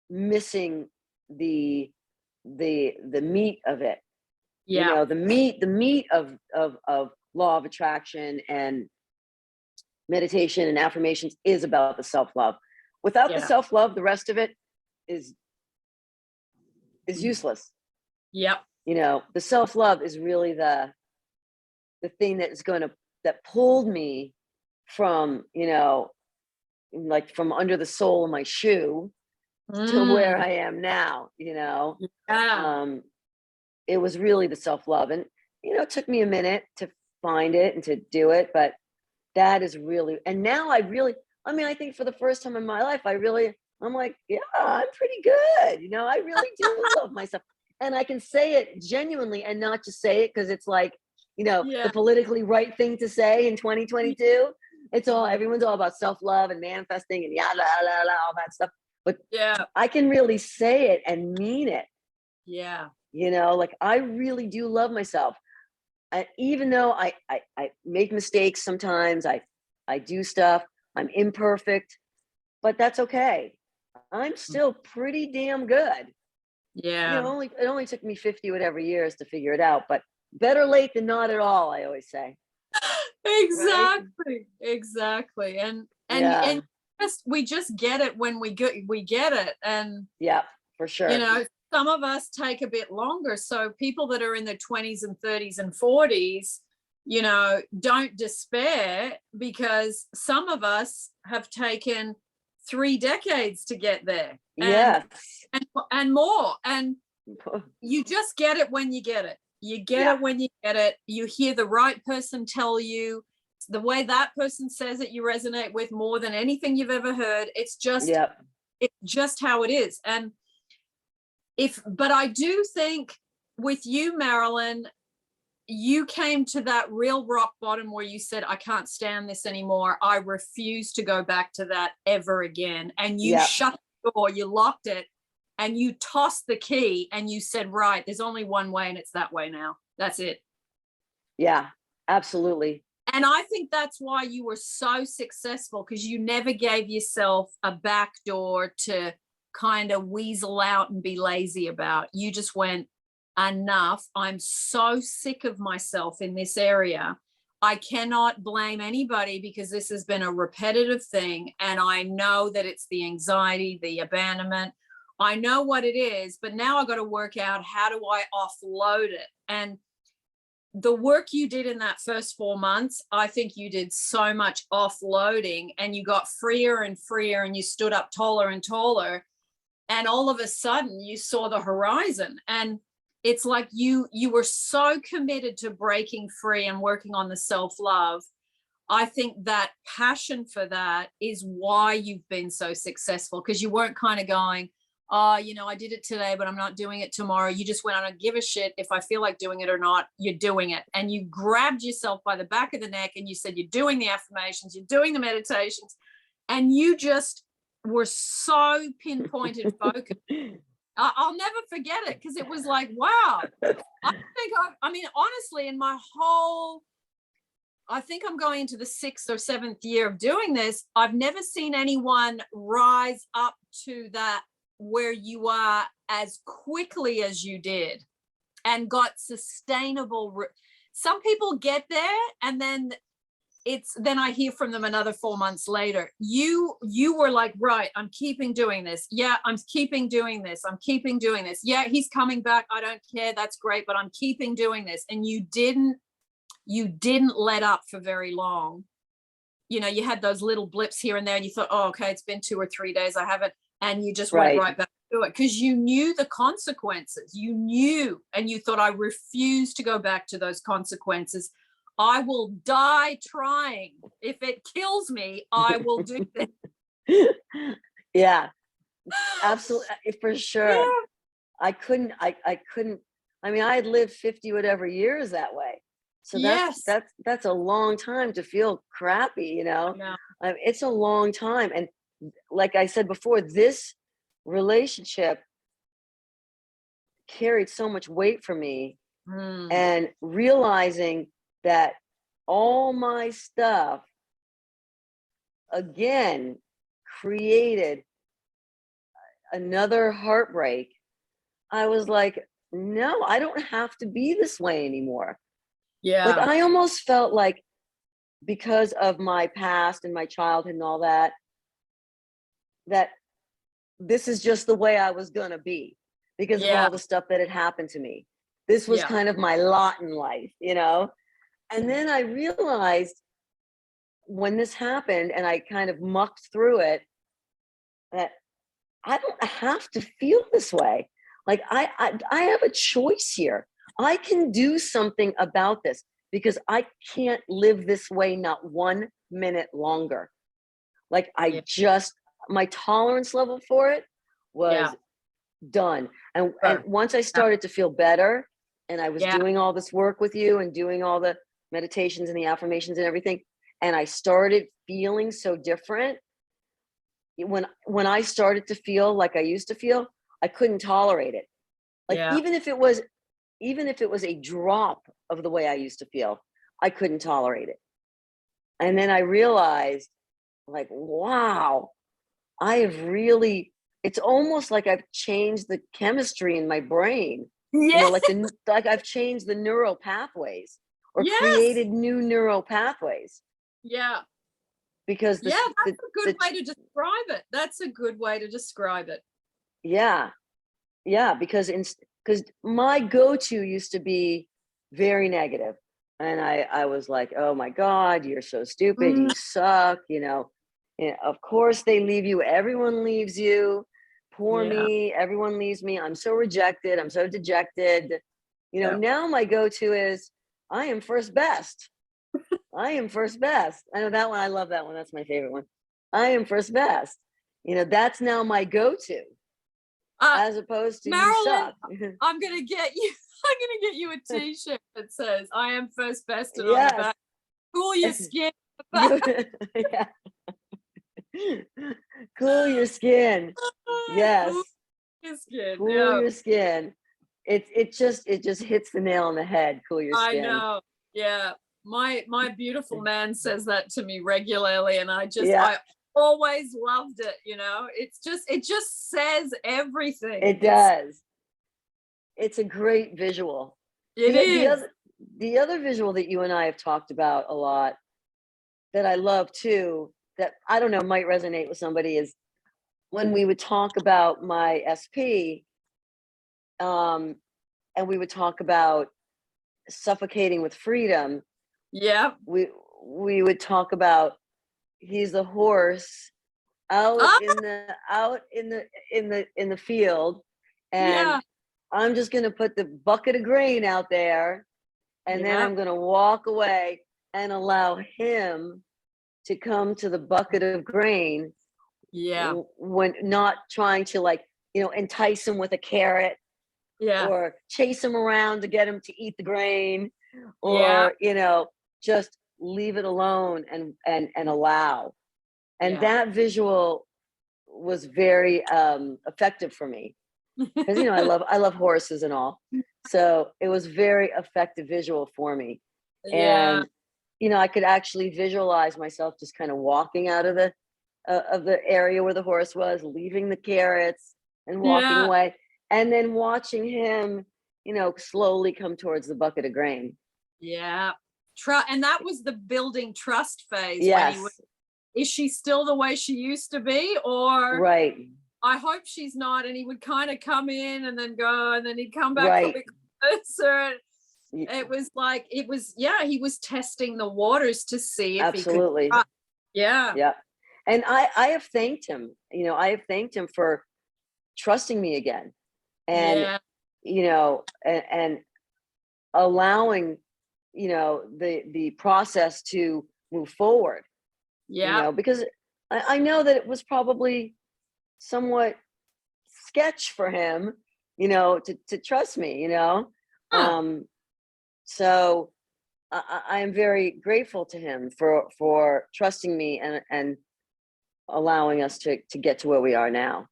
missing the meat of it. You Yeah. know, the meat of law of attraction and meditation and affirmations is about the self-love. Without the Yeah. self-love, the rest of it is useless. Yep. You know, the self-love is really the thing that pulled me from, you know, like from under the sole of my shoe to where Mm. I am now, you know. Yeah. It was really the self-love. And, you know, it took me a minute to find it and to do it, but that is really, and now I think for the first time in my life, I'm like, yeah, I'm pretty good. You know, I really do love myself. And I can say it genuinely and not just say it because it's like, you know, the Yeah. politically right thing to say in 2022. Everyone's all about self-love and manifesting and yada, yada, all that stuff. But Yeah. I can really say it and mean it. Yeah. You know, like I really do love myself. Even though I make mistakes sometimes, I do stuff, I'm imperfect, but that's okay. I'm still pretty damn good. You Yeah. know, it only took me 50 whatever years to figure it out, but better late than not at all, I always say. Right? Exactly. Yeah. And we just get it when we get it. And Yeah, for you sure. know, some of us take a bit longer. So people that are in their 20s and 30s and 40s, you know, don't despair, because some of us have taken 3 decades to get there, Yes. and more. And you just get it when you get it. You get Yeah. it when you get it. You hear the right person tell you the way that person says it, you resonate with more than anything you've ever heard. It's just how it is. And but I do think with you, Marilyn, you came to that real rock bottom where you said, I can't stand this anymore. I refuse to go back to that ever again. And you shut the door, you locked it, and you tossed the key and you said, right, there's only one way and it's that way now. That's it. Yeah, absolutely. And I think that's why you were so successful, because you never gave yourself a back door to kind of weasel out and be lazy about. You just went, enough. I'm so sick of myself in this area. I cannot blame anybody because this has been a repetitive thing. And I know that it's the anxiety, the abandonment. I know what it is, but now I got to work out, how do I offload it? And the work you did in that first 4 months, I think you did so much offloading, and you got freer and freer, and you stood up taller and taller. And all of a sudden you saw the horizon, and it's like you were so committed to breaking free and working on the self-love. I think that passion for that is why you've been so successful, because you weren't kind of going, oh, you know, I did it today, but I'm not doing it tomorrow. You just went, I don't give a shit if I feel like doing it or not. You're doing it. And you grabbed yourself by the back of the neck and you said, you're doing the affirmations, you're doing the meditations, and you just were so pinpointed focused. I'll never forget it, because it was like, wow. I mean, honestly, in my whole, I think I'm going into the 6th or 7th year of doing this, I've never seen anyone rise up to that where you are as quickly as you did and got sustainable. Some people get there and then I hear from them another 4 months later. You were like, right, I'm keeping doing this. Yeah, I'm keeping doing this. I'm keeping doing this. Yeah, he's coming back. I don't care. That's great, but I'm keeping doing this. And you didn't let up for very long. You know, you had those little blips here and there and you thought, oh, okay, it's been 2 or 3 days. I haven't. And you just went right back to it because you knew the consequences. You knew, and you thought, I refuse to go back to those consequences. I will die trying. If it kills me, I will do this. Yeah, absolutely, for sure. Yeah. I couldn't, I mean, I had lived 50 whatever years that way. So Yes. that's a long time to feel crappy, you I know? know. It's a long time. And like I said before, this relationship carried so much weight for me, Mm. and realizing that all my stuff again created another heartbreak. I was like, no, I don't have to be this way anymore. Like, Yeah. I almost felt like, because of my past and my childhood and all that, that this is just the way I was going to be because of Yeah. all the stuff that had happened to me. This was Yeah. kind of my lot in life, you know? And then I realized when this happened and I kind of mucked through it, that I don't have to feel this way. Like, I have a choice here. I can do something about this because I can't live this way not 1 minute longer. Like, Yeah. my tolerance level for it Yeah. was done. And Sure. once I Yeah. started to feel better, and I was Yeah. doing all this work with you and doing all the meditations and the affirmations and everything, and I started feeling so different, when I started to feel like I used to feel, I couldn't tolerate it. Like, Yeah. even if it was a drop of the way I used to feel, I couldn't tolerate it. And then I realized, like, wow, I have really, it's almost like I've changed the chemistry in my brain. You Yeah. know, like I've changed the neural pathways or Yes. created new neural pathways Yeah. because Yeah. That's a good the way to describe it. That's a good way to describe it. yeah, yeah, because my go-to used to be very negative, and I was like, oh my God, you're so stupid, Mm. you suck, you know. Yeah, of course they leave you, everyone leaves you, poor Yeah. me, everyone leaves me, I'm so rejected, I'm so dejected. You know, Yeah. now my go-to is, I am first best. I am first best. I know that one, I love that one, that's my favorite one. I am first best. You know, that's now my go-to, Uh, as opposed to you Marilyn, suck. I'm gonna get you. I'm gonna get you a T-shirt that says "I am first best" and on the Yes. back, "Cool your skin." Yeah. Cool your skin. Cool Yes. your skin. Cool Yeah, your skin. It just hits the nail on the head. Cool your I skin. know. Yeah, my beautiful man says that to me regularly, and Yeah, I always loved it. It just says everything. it does. It's a great visual. It The is. other visual that you and I have talked about a lot, that I love too, that I don't know might resonate with somebody, is when we would talk about my SP, um, and we would talk about suffocating with freedom. Yeah. we we would talk about, he's a horse out Ah, in the field, and yeah. I'm just going to put the bucket of grain out there, and then Yeah. I'm going to walk away and allow him to come to the bucket of grain, Yeah. when not trying to, like, entice him with a carrot Yeah. or chase him around to get him to eat the grain, Yeah. or just leave it alone and allow. And Yeah. that visual was very effective for me, because I love horses and all, so it was very effective visual for me. Yeah. And I could actually visualize myself just kind of walking out of the area where the horse was, leaving the carrots and walking Yeah. away, and then watching him, slowly come towards the bucket of grain. Yeah. And that was the building trust phase when he was, Yes, is she still the way she used to be? Or right, I hope she's not. And he would kind of come in and then go, and then he'd come back a right. bit closer. Y- It was like, yeah, he was testing the waters to see if he could. Absolutely. Yeah. Yeah. And I have thanked him, for trusting me again, and, Yeah. and allowing, the process to move forward, Yeah. because I know that it was probably somewhat sketch for him, to trust me, Huh. so I am very grateful to him for trusting me and allowing us to get to where we are now.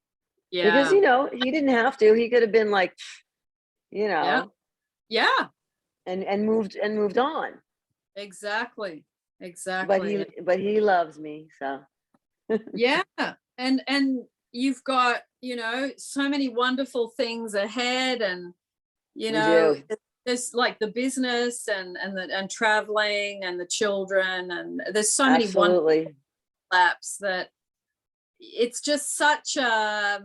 Because, Yeah. you know, he didn't have to. He could have been like, you Yeah. know, Yeah. and moved on. Exactly. But Exactly. he loves me, so. Yeah. And you've got, you know, so many wonderful things ahead, and you We know, do. there's like the business and traveling and the children, and there's so many wonderful Absolutely. laps that it's just such a,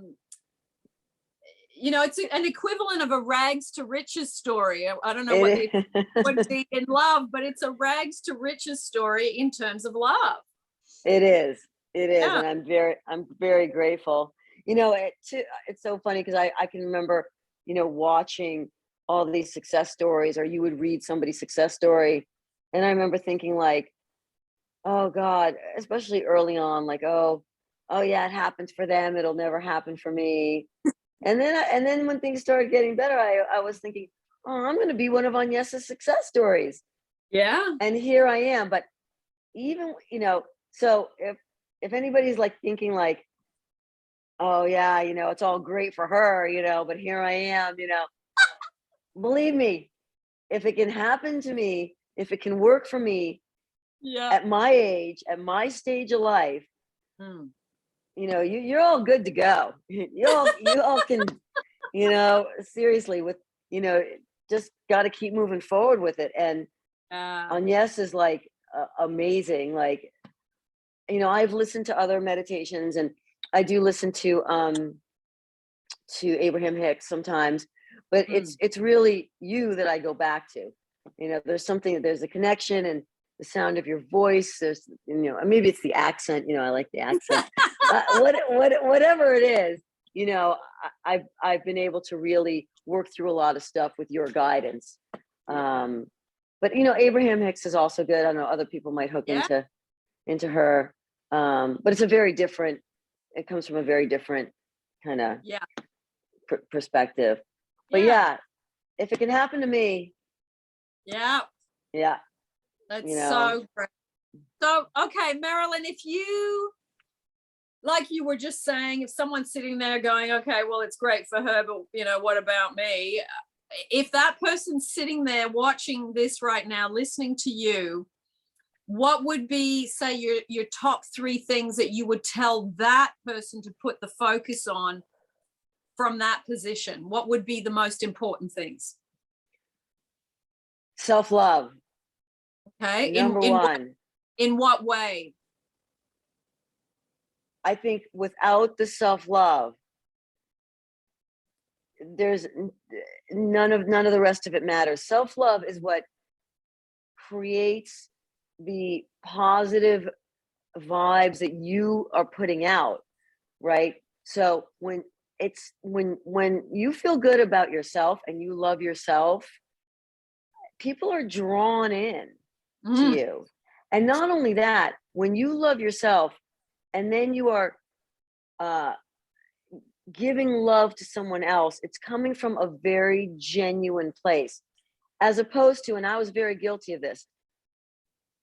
you know, it's an equivalent of a rags to riches story. I don't know what the It, would be in love, but it's a rags to riches story in terms of love. it is. It is. Yeah. And I'm very grateful. You know, it's so funny because I can remember, you know, watching all these success stories, or you would read somebody's success story. And I remember thinking like, oh God, especially early on, like, oh yeah, it happens for them. It'll never happen for me. And then when things started getting better, I was thinking, oh, I'm going to be one of Agnes's success stories. Yeah. And here I am. But even, you know, so if anybody's like thinking like, oh yeah, you know, it's all great for her, you know, but here I am, you know, believe me, if it can happen to me, if it can work for me Yeah. at my age, at my stage of life, Mm. you know, you're all good to go. You all can, you know, seriously, with, you know, just got to keep moving forward with it. And Agnes is like amazing. Like, you know, I've listened to other meditations, and I do listen to Abraham Hicks sometimes, but it's really you that I go back to. You know, there's a connection, and the sound of your voice. There's, you know, maybe it's the accent. You know, I like the accent. Whatever it is, you know, I've been able to really work through a lot of stuff with your guidance. But you know, Abraham Hicks is also good. I know other people might hook Yeah. into her, but it's a very different. It comes from a very different kind of Yeah. perspective. But Yeah. yeah, if it can happen to me, Yeah. yeah, That's you know, so great. So, okay, Marilyn, if you, like you were just saying, if someone's sitting there going, okay, well, it's great for her, but, you know, what about me? If that person's sitting there watching this right now, listening to you, what would be, say, your top 3 things that you would tell that person to put the focus on from that position? What would be the most important things? self-love, Okay. number one. In what way? I think without the self-love, there's none of the rest of it matters. Self-love is what creates the positive vibes that you are putting out, right? So when you feel good about yourself and you love yourself, people are drawn in to Mm, you. And not only that, when you love yourself and then you are uh, giving love to someone else, it's coming from a very genuine place, as opposed to, and I was very guilty of this,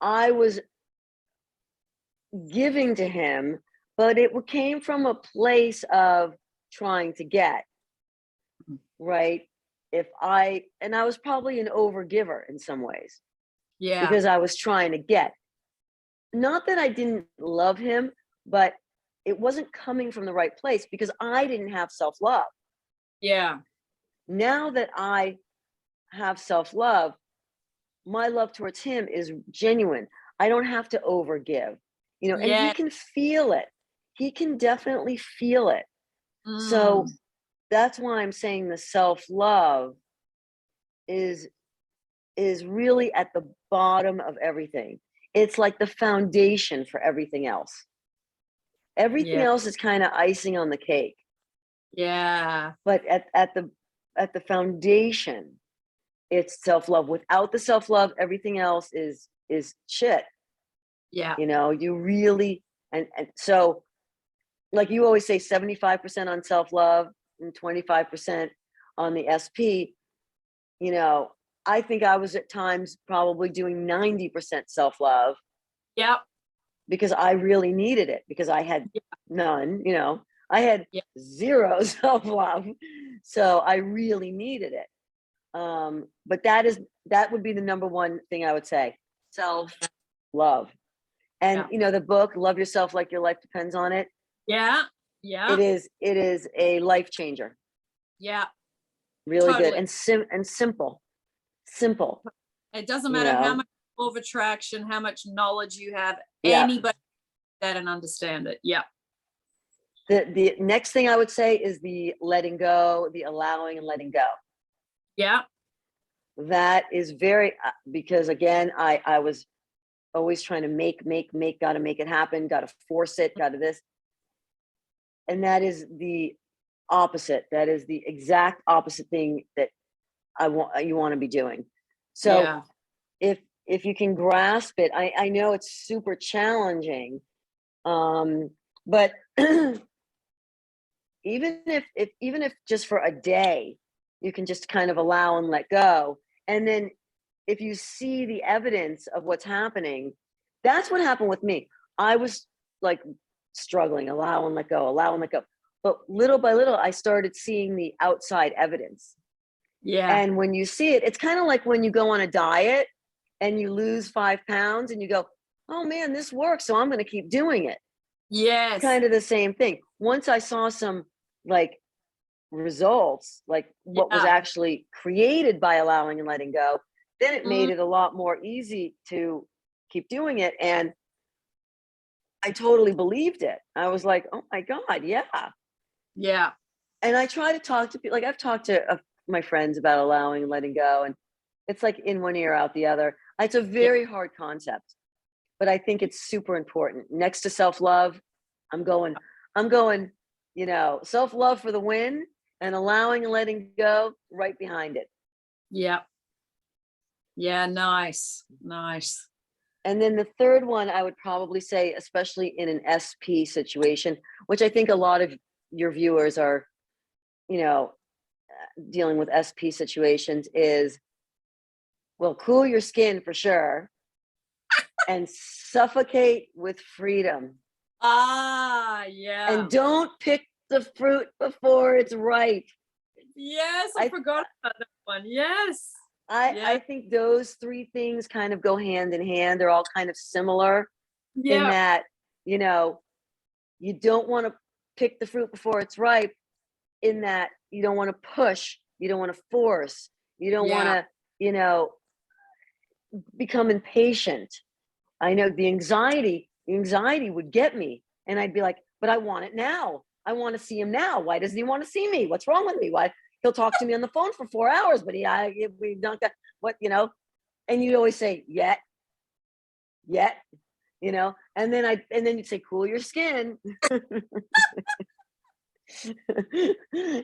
I was giving to him, but it came from a place of trying to get, right? And I was probably an overgiver in some ways yeah. because I was trying to get. Not that I didn't love him, but it wasn't coming from the right place because I didn't have self-love. Yeah. Now that I have self-love, my love towards him is genuine. I don't have to overgive, you know, and he Yeah. can feel it. He can definitely feel it. So Mm, that's why I'm saying the self-love is really at the bottom of everything. It's like the foundation for everything else. Everything yeah. else is kind of icing on the cake. Yeah. But at the foundation, it's self-love. Without the self-love, everything else is shit. Yeah. You know, you really, and so like you always say, 75% on self-love and 25% on the SP. You know, I think I was at times probably doing 90% self-love Yeah. because I really needed it, because I had none, I had Yeah. zero self-love. So I really needed it. But that would be the number one thing I would say, self-love. And the book, Love Yourself Like Your Life Depends on It. Yeah. It Yeah. is a life changer. Yeah. Really good. Totally. And simple, It doesn't you matter how know. much law of attraction, how much knowledge you have, Yeah. anybody that and understand it. Yeah. The next thing I would say is the letting go, the allowing and letting go. Yeah. That is very, because again, I was always trying to make, got to make it happen, got to force it, got to this. And that is the opposite. That is the exact opposite thing that you want to be doing. So Yeah. if you can grasp it, I know it's super challenging. But even if just for a day, you can just kind of allow and let go. And then if you see the evidence of what's happening, that's what happened with me. I was like struggling, allow and let go, allow and let go. But little by little, I started seeing the outside evidence. Yeah. And when you see it, it's kind of like when you go on a diet and you lose 5 pounds and you go, oh man, this works, so I'm going to keep doing it. Yes. Kind of the same thing. Once I saw some like results, like what was actually created by allowing and letting go, then it made it a lot more easy to keep doing it. And I totally believed it. I was like, oh my God, yeah. Yeah. And I try to talk to people, like I've talked to my friends about allowing and letting go, and it's like in one ear, out the other. It's a very hard concept, but I think it's super important. Next to self-love, I'm going, self-love for the win, and allowing and letting go right behind it. Yeah. Yeah. Nice. Nice. And then the third one, I would probably say, especially in an SP situation, which I think a lot of your viewers are, dealing with SP situations, is, well, cool your skin for sure and suffocate with freedom. Ah, yeah. And don't pick the fruit before it's ripe. Yes, I forgot about that one. Yes. I think those three things kind of go hand in hand. They're all kind of similar in that, you don't want to pick the fruit before it's ripe, in that you don't want to push, you don't want to force, you don't want to, become impatient. I know the anxiety would get me, and I'd be like, but I want it now. I want to see him now. Why doesn't he want to see me? What's wrong with me? Why? He'll talk to me on the phone for 4 hours, but we don't got what, and you always say, yet, and then you'd say, cool your skin.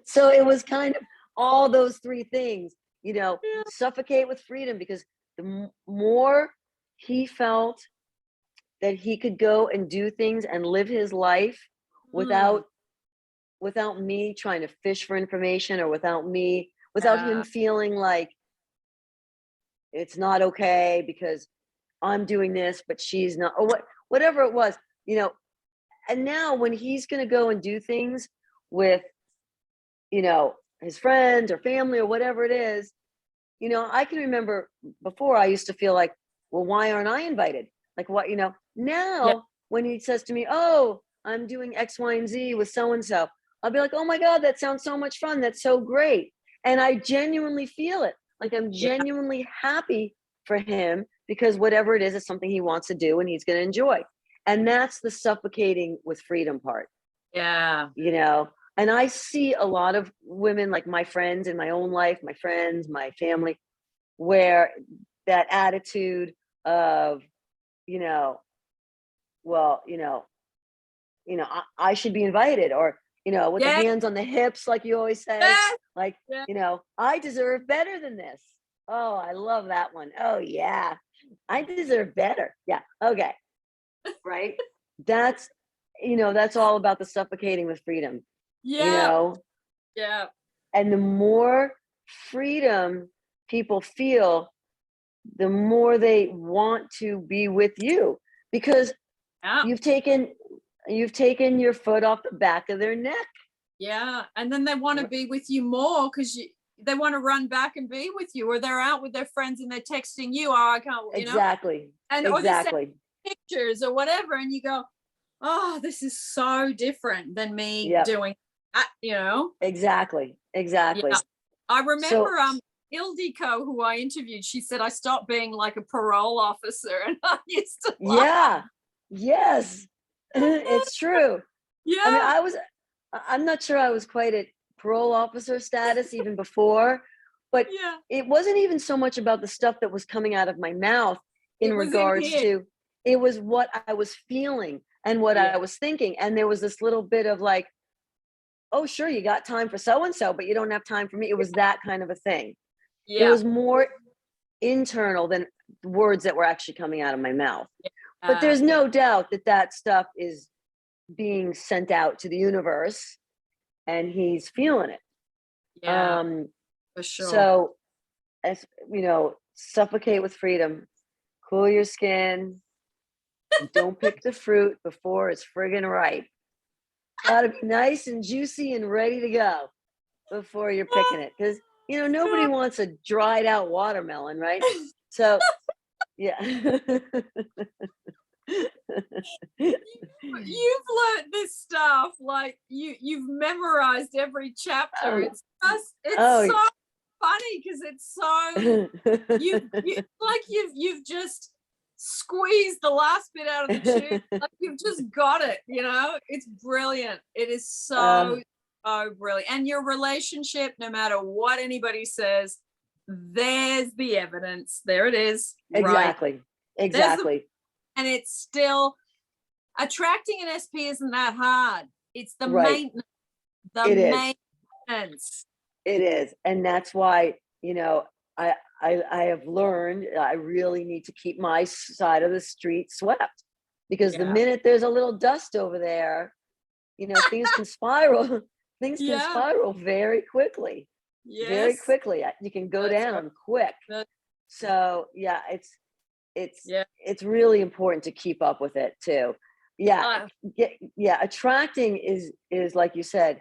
So it was kind of all those three things, suffocate with freedom, because the more he felt that he could go and do things and live his life without me trying to fish for information, or without him feeling like it's not okay because I'm doing this, but she's not, or whatever it was, and now when he's going to go and do things with, his friends or family or whatever it is, I can remember before I used to feel like, well, why aren't I invited? Like what, now when he says to me, oh, I'm doing X, Y, and Z with so-and-so, I'll be like, oh my God, that sounds so much fun. That's so great. And I genuinely feel it. Like I'm genuinely happy for him, because whatever it is something he wants to do and he's going to enjoy. And that's the suffocating with freedom part. Yeah. And I see a lot of women, like my friends in my own life, my friends, my family, where that attitude of, well, I should be invited, or, with the hands on the hips, like you always say, like, I deserve better than this. Oh, I love that one. Oh yeah, I deserve better. Yeah. Okay. Right. That's all about the suffocating with freedom. Yeah. And the more freedom people feel, the more they want to be with you, because Yeah. you've taken your foot off the back of their neck. Yeah. And then they want to be with you more because they want to run back and be with you, or they're out with their friends and they're texting you, oh, I can't, you know. Exactly. And or they send Exactly. pictures or whatever, and you go, oh, this is so different than me Yep. doing that, you know. Exactly. Exactly. Yeah. I remember So, Ildiko, who I interviewed, she said I stopped being like a parole officer, and I used to yeah. Yes. It's true. I mean, yeah, I'm not sure I was quite at parole officer status even before, but yeah. it wasn't even so much about the stuff that was coming out of my mouth in It was in regards here. to, it was what I was feeling and what Yeah. I was thinking. And there was this little bit of like, oh, sure, you got time for so-and-so, but you don't have time for me. It was that kind of a thing. It Yeah. was more internal than words that were actually coming out of my mouth. But there's no doubt that that stuff is being sent out to the universe, and he's feeling it. Yeah, for sure. So, as you know, suffocate with freedom, cool your skin, don't pick the fruit before it's friggin' ripe. Gotta be nice and juicy and ready to go before you're picking it, because you know nobody wants a dried out watermelon, right? So, yeah. You've learned this stuff, like you've memorized every chapter. It's Oh. so funny because it's so you've just squeezed the last bit out of the tube. Like you've just got it, you know. It's brilliant. It is so brilliant. And your relationship, no matter what anybody says, there's the evidence. There it is. Exactly. Right. Exactly. And it's still attracting an SP isn't that hard. It's the Right. maintenance. It is. Maintenance. It is. And that's why, you know, I have learned I really need to keep my side of the street swept, because the minute there's a little dust over there, you know, things can spiral. Things can spiral very quickly. Yes. Very quickly. You can go down quick. So yeah, it's really important to keep up with it too. Yeah. Yeah. Attracting is like you said,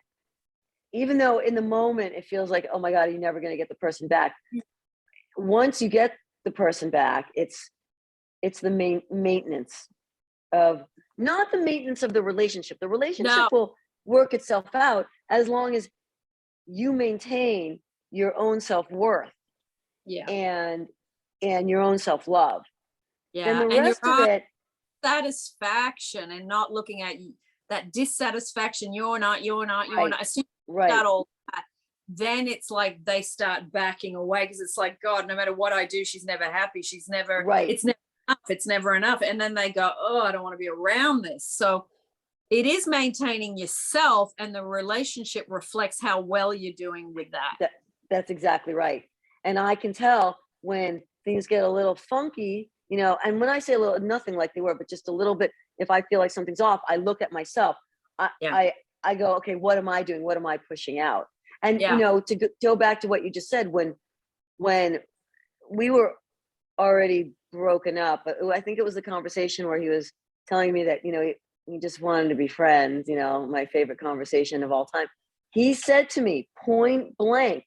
even though in the moment it feels like, oh my God, you're never going to get the person back. Once you get the person back, it's the maintenance of, not the maintenance of the relationship. The relationship will work itself out as long as you maintain your own self-worth. Yeah. And your own self-love. Yeah. Then the rest of it, satisfaction, and not looking at that dissatisfaction. You're not. As soon as you start all that, then it's like they start backing away, because it's like, God, no matter what I do, she's never happy. She's never, it's never enough. It's never enough. And then they go, oh, I don't want to be around this. So it is maintaining yourself, and the relationship reflects how well you're doing with that. That's exactly right. And I can tell when things get a little funky, you know, and when I say a little, nothing like they were, but just a little bit, if I feel like something's off, I look at myself. I go, okay, what am I doing? What am I pushing out? And, you know, to go back to what you just said, when we were already broken up, I think it was the conversation where he was telling me that, you know, he just wanted to be friends, you know, my favorite conversation of all time. He said to me, point blank,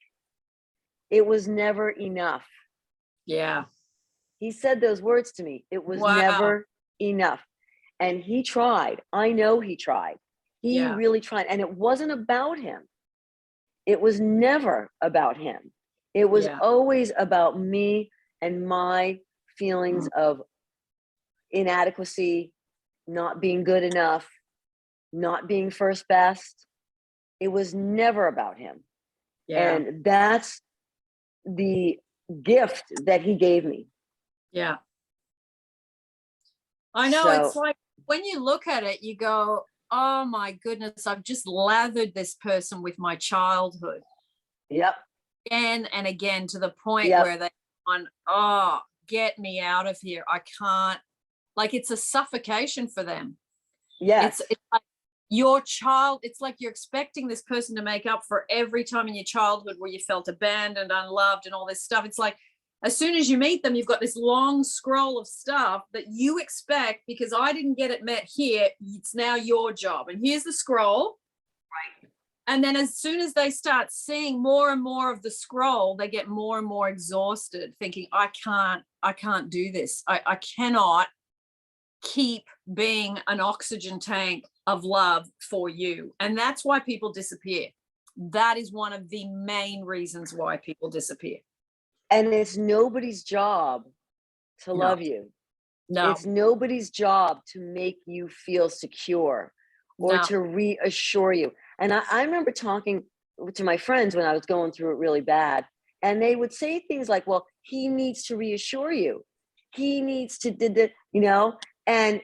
it was never enough. Yeah. He said those words to me. It was never enough. And he tried. I know he tried. He really tried. And it wasn't about him. It was never about him. It was always about me and my feelings of inadequacy, not being good enough, not being first best. It was never about him. Yeah. And that's the gift that he gave me. Yeah. I know. So, it's like when you look at it, you go, oh my goodness, I've just lathered this person with my childhood. Yep. Again and again, to the point where they're on, oh, get me out of here. I can't, like, it's a suffocation for them. Yes. It's like your child, it's like you're expecting this person to make up for every time in your childhood where you felt abandoned, unloved, and all this stuff. It's like as soon as you meet them, you've got this long scroll of stuff that you expect, because I didn't get it met here, it's now your job. And here's the scroll. Right. And then as soon as they start seeing more and more of the scroll, they get more and more exhausted, thinking, I can't do this. I cannot keep being an oxygen tank of love for you. And that's why people disappear. That is one of the main reasons why people disappear. And it's nobody's job to love you. No. It's nobody's job to make you feel secure or to reassure you. And I remember talking to my friends when I was going through it really bad, and they would say things like, well, he needs to reassure you. He needs to, and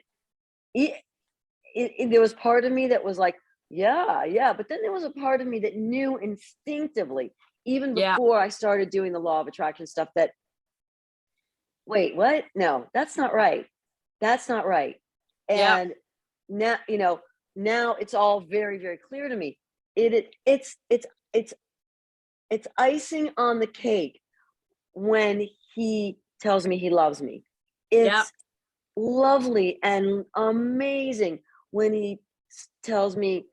there was part of me that was like, yeah. But then there was a part of me that knew instinctively, even before I started doing the law of attraction stuff, that, wait, what? No, that's not right. That's not right. And now, now it's all very, very clear to me. It's icing on the cake when he tells me he loves me. It's lovely and amazing when he tells me,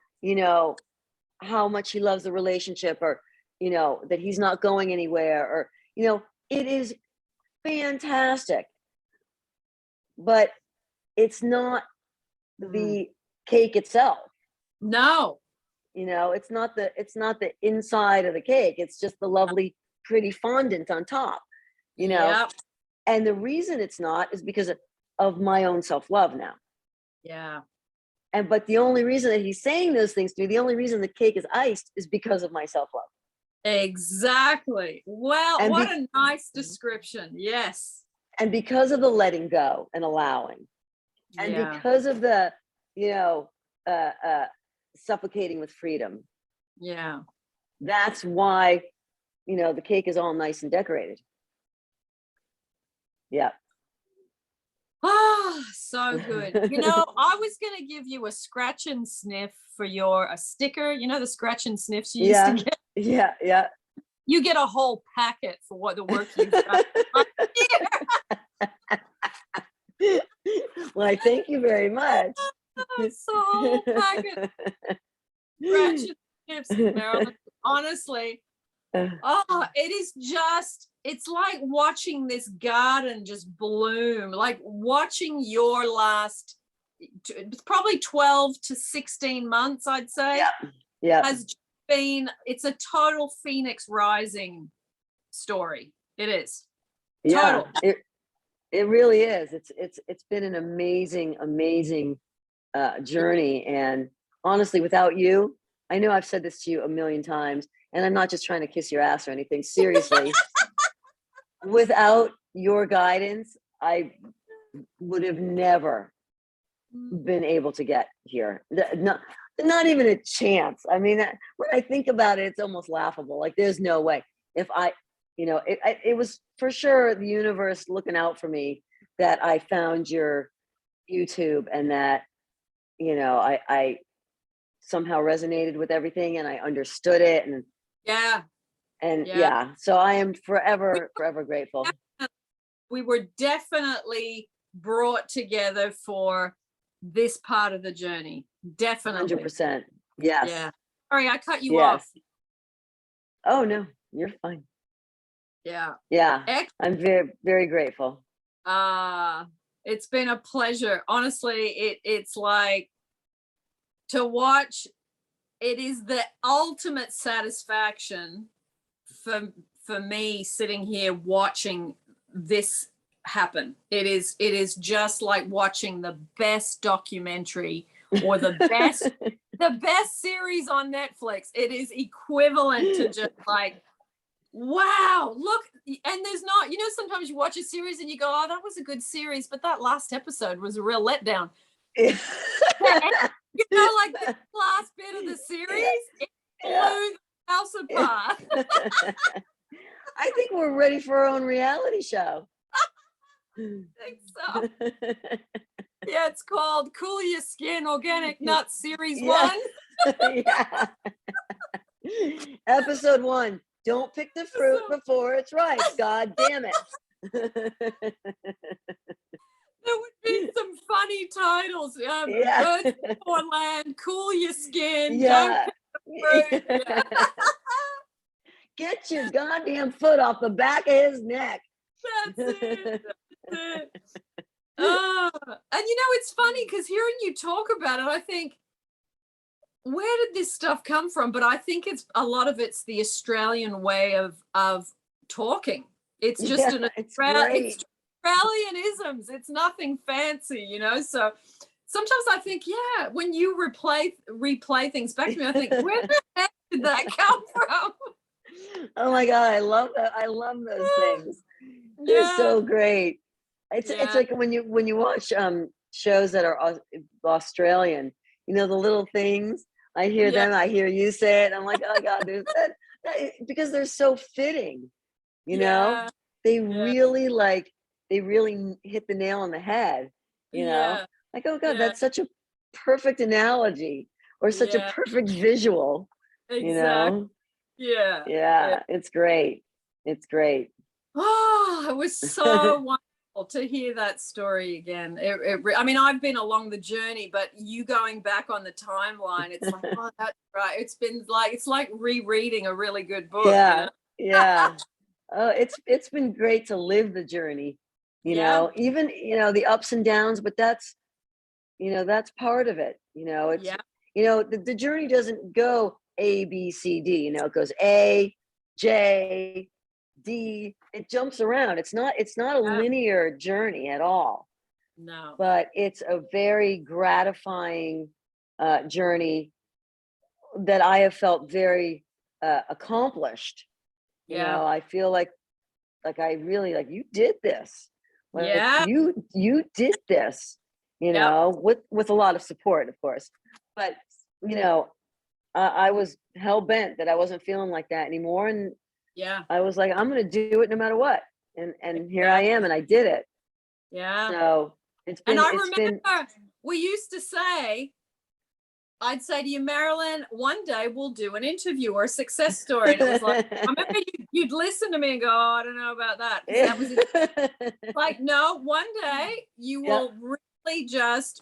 how much he loves the relationship, or, that he's not going anywhere, or, it is fantastic. But it's not the cake itself. No. It's not the inside of the cake. It's just the lovely, pretty fondant on top, And the reason it's not is because of my own self-love now. Yeah. But the only reason that he's saying those things to me, the only reason the cake is iced, is because of my self-love. Exactly. Well, and what a nice description. Yes. And because of the letting go and allowing, and because of the, suffocating with freedom. Yeah. That's why, the cake is all nice and decorated. Yeah. Oh, so good. I was going to give you a scratch and sniff for a sticker, the scratch and sniffs you used to get. Yeah. You get a whole packet for what the work you've done. Well, I thank you very much. It's a whole packet. Scratch and sniffs, Marilyn. Honestly, it is it's like watching this garden just bloom, like watching your last probably 12 to 16 months, I'd say. Yeah. It's a total Phoenix Rising story. It is. Yeah, total. It really is. It's been an amazing journey. And honestly, without you, I know I've said this to you a million times, and I'm not just trying to kiss your ass or anything, seriously. Without your guidance, I would have never been able to get here. Not even a chance. I mean, when I think about it, it's almost laughable. Like, there's no way. If it was for sure the universe looking out for me, that I found your YouTube, and that, I somehow resonated with everything, and I understood it. And so I am forever grateful. We were definitely brought together for this part of the journey. Definitely. 100%. Yes. Yeah. Sorry, I cut you off. Oh, no, you're fine. Yeah. Yeah. I'm very, very grateful. It's been a pleasure. Honestly, it's like to watch. It is the ultimate satisfaction for me sitting here watching this happen. It is just like watching the best documentary or the best series on Netflix. It is equivalent to just like, wow, look. And there's not, sometimes you watch a series and you go, oh, that was a good series, but that last episode was a real letdown. Like the last bit of the series, it blew the house apart. I think we're ready for our own reality show. I think so. Yeah, it's called Cool Your Skin Organic Nuts Series Yeah. 1. Yeah. Episode 1. Don't pick the fruit before it's ripe. God damn it. There would be some funny titles. Yeah. Birds for land, cool your skin, don't Yeah. pick the fruit. Yeah, Get your goddamn foot off the back of his neck. that's it. That's it. And it's funny because hearing you talk about it, I think, where did this stuff come from? But I think it's a lot of it's the Australian way of talking. It's just Yeah, it's great. it's Australianisms. It's nothing fancy. So sometimes I think, yeah, when you replay things back to me, I think, where the heck did that come from? Oh my God, I love that. I love those things. They're Yeah. so great. It's like when you watch shows that are Australian, the little things. I hear them, I hear you say it. I'm like, oh God, there's that because they're so fitting, Yeah. they really hit the nail on the head, Yeah. like, oh God, Yeah. that's such a perfect analogy or such a perfect visual, Exactly. Yeah. Yeah, it's great. It's great. Oh, it was so wonderful to hear that story again. I mean, I've been along the journey, but you going back on the timeline, it's like, oh, that's right. It's like rereading a really good book. Yeah, yeah. Oh, it's been great to live the journey, even the ups and downs, but that's part of it. It's the journey doesn't go A, B, C, D, it goes A, J, D. It jumps around. It's not a linear journey at all. No. But it's a very gratifying journey that I have felt very accomplished. I feel like I really you did this. You did this, with a lot of support, of course. But I was hell bent that I wasn't feeling like that anymore, and I was like, I'm going to do it no matter what, and here I am, and I did it. Yeah. So and I remember we used to say, I'd say to you, Marilyn, one day we'll do an interview or a success story. And it was like, I remember you'd listen to me and go, oh, I don't know about that. That was like, no, one day you will really just,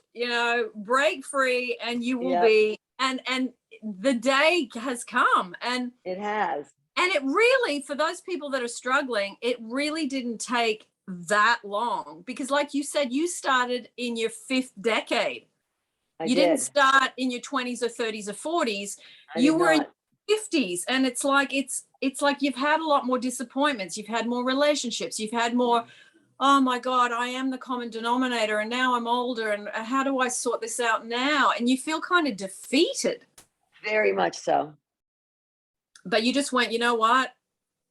break free, and you will be, and the day has come, and it has. And it really, for those people that are struggling, it really didn't take that long, because like you said, you started in your 5th decade. You didn't start in your 20s or 30s or 40s. You were in your 50s, and it's like you've had a lot more disappointments. You've had more relationships. You've had more, oh my God, I am the common denominator, and now I'm older, and how do I sort this out now? And you feel kind of defeated. Very much so. But you just went, you know what?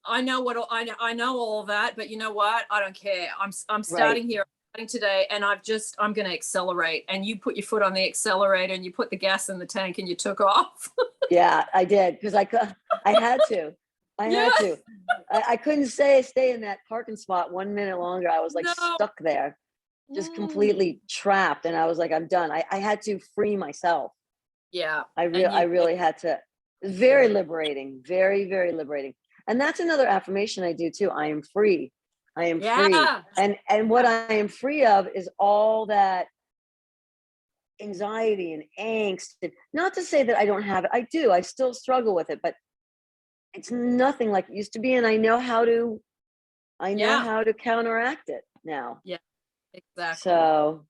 I know all of that, but you know what? I don't care. I'm starting here today, and I'm going to accelerate. And you put your foot on the accelerator, and you put the gas in the tank, and you took off. Yeah, I did, because I had to. I couldn't stay in that parking spot 1 minute longer. I was stuck there, just completely trapped, and I was like, I'm done. I had to free myself. Yeah, I really had to. Very liberating, very, very liberating. And that's another affirmation I do too. I am free. I am free. And what I am free of is all that anxiety and angst. And not to say that I don't have it. I do. I still struggle with it, but it's nothing like it used to be. And I know how to counteract it now. Yeah, exactly. So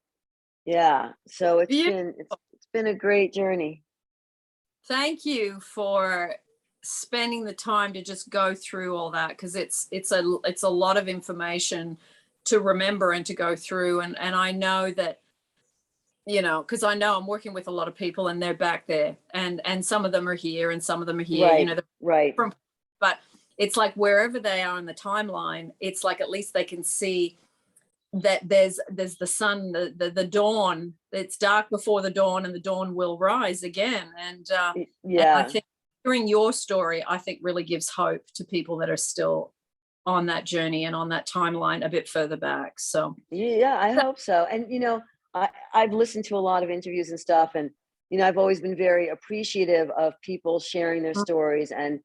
yeah. So it's been a great journey. Thank you for spending the time to just go through all that, because it's a lot of information to remember and to go through, and I know that, because I know I'm working with a lot of people, and they're back there, and some of them are here, and some of them are here, right. But it's like wherever they are in the timeline, it's like at least they can see that there's the sun, the dawn. It's dark before the dawn, and the dawn will rise again. And and I think hearing your story, I think, really gives hope to people that are still on that journey and on that timeline a bit further back. So yeah, I hope so. And I've listened to a lot of interviews and stuff, and I've always been very appreciative of people sharing their stories and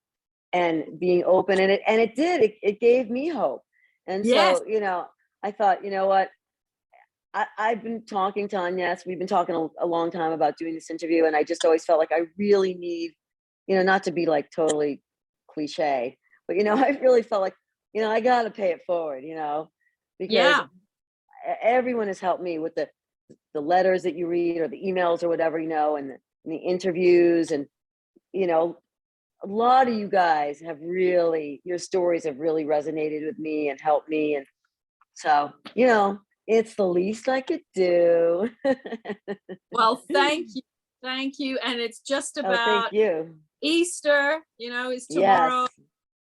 being open, and it gave me hope. And Yes. so, I thought, what, I've been talking to Agnes. We've been talking a long time about doing this interview, and I just always felt like I really need, not to be like totally cliche, but I really felt like, I got to pay it forward, because Yeah. everyone has helped me with the letters that you read or the emails or whatever, and the interviews, and a lot of you guys have really, your stories have really resonated with me and helped me, and so it's the least I could do. Well, thank you, and it's just Oh, thank about you. Easter, is Yes. tomorrow,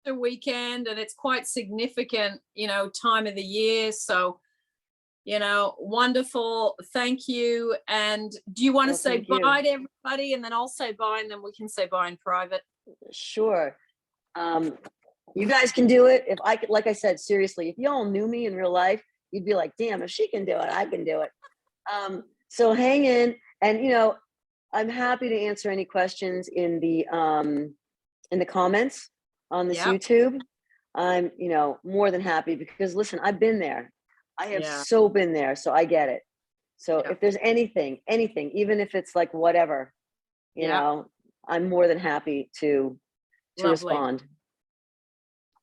the weekend, and it's quite significant, time of the year. So, wonderful. Thank you. And do you want to Well, say thank you. bye to everybody, and then I'll say bye, and then we can say bye in private? Sure. You guys can do it. If I could, like I said, seriously, if y'all knew me in real life, you'd be like, damn, if she can do it, I can do it. So hang in, and I'm happy to answer any questions in the comments on this Yep. YouTube. I'm, more than happy, because listen, I've been there. I have Yeah. so been there, so I get it. So Yeah. if there's anything, even if it's like whatever, Yeah. I'm more than happy to Lovely. respond.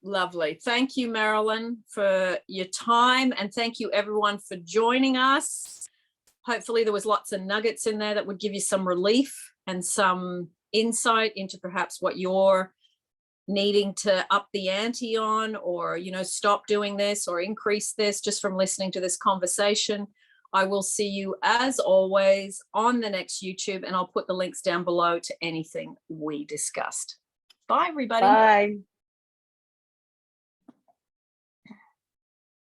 Lovely. Thank you, Marilyn, for your time, and thank you everyone for joining us. Hopefully there was lots of nuggets in there that would give you some relief and some insight into perhaps what you're needing to up the ante on, or stop doing this or increase this just from listening to this conversation. I will see you as always on the next YouTube, and I'll put the links down below to anything we discussed. Bye, everybody. Bye.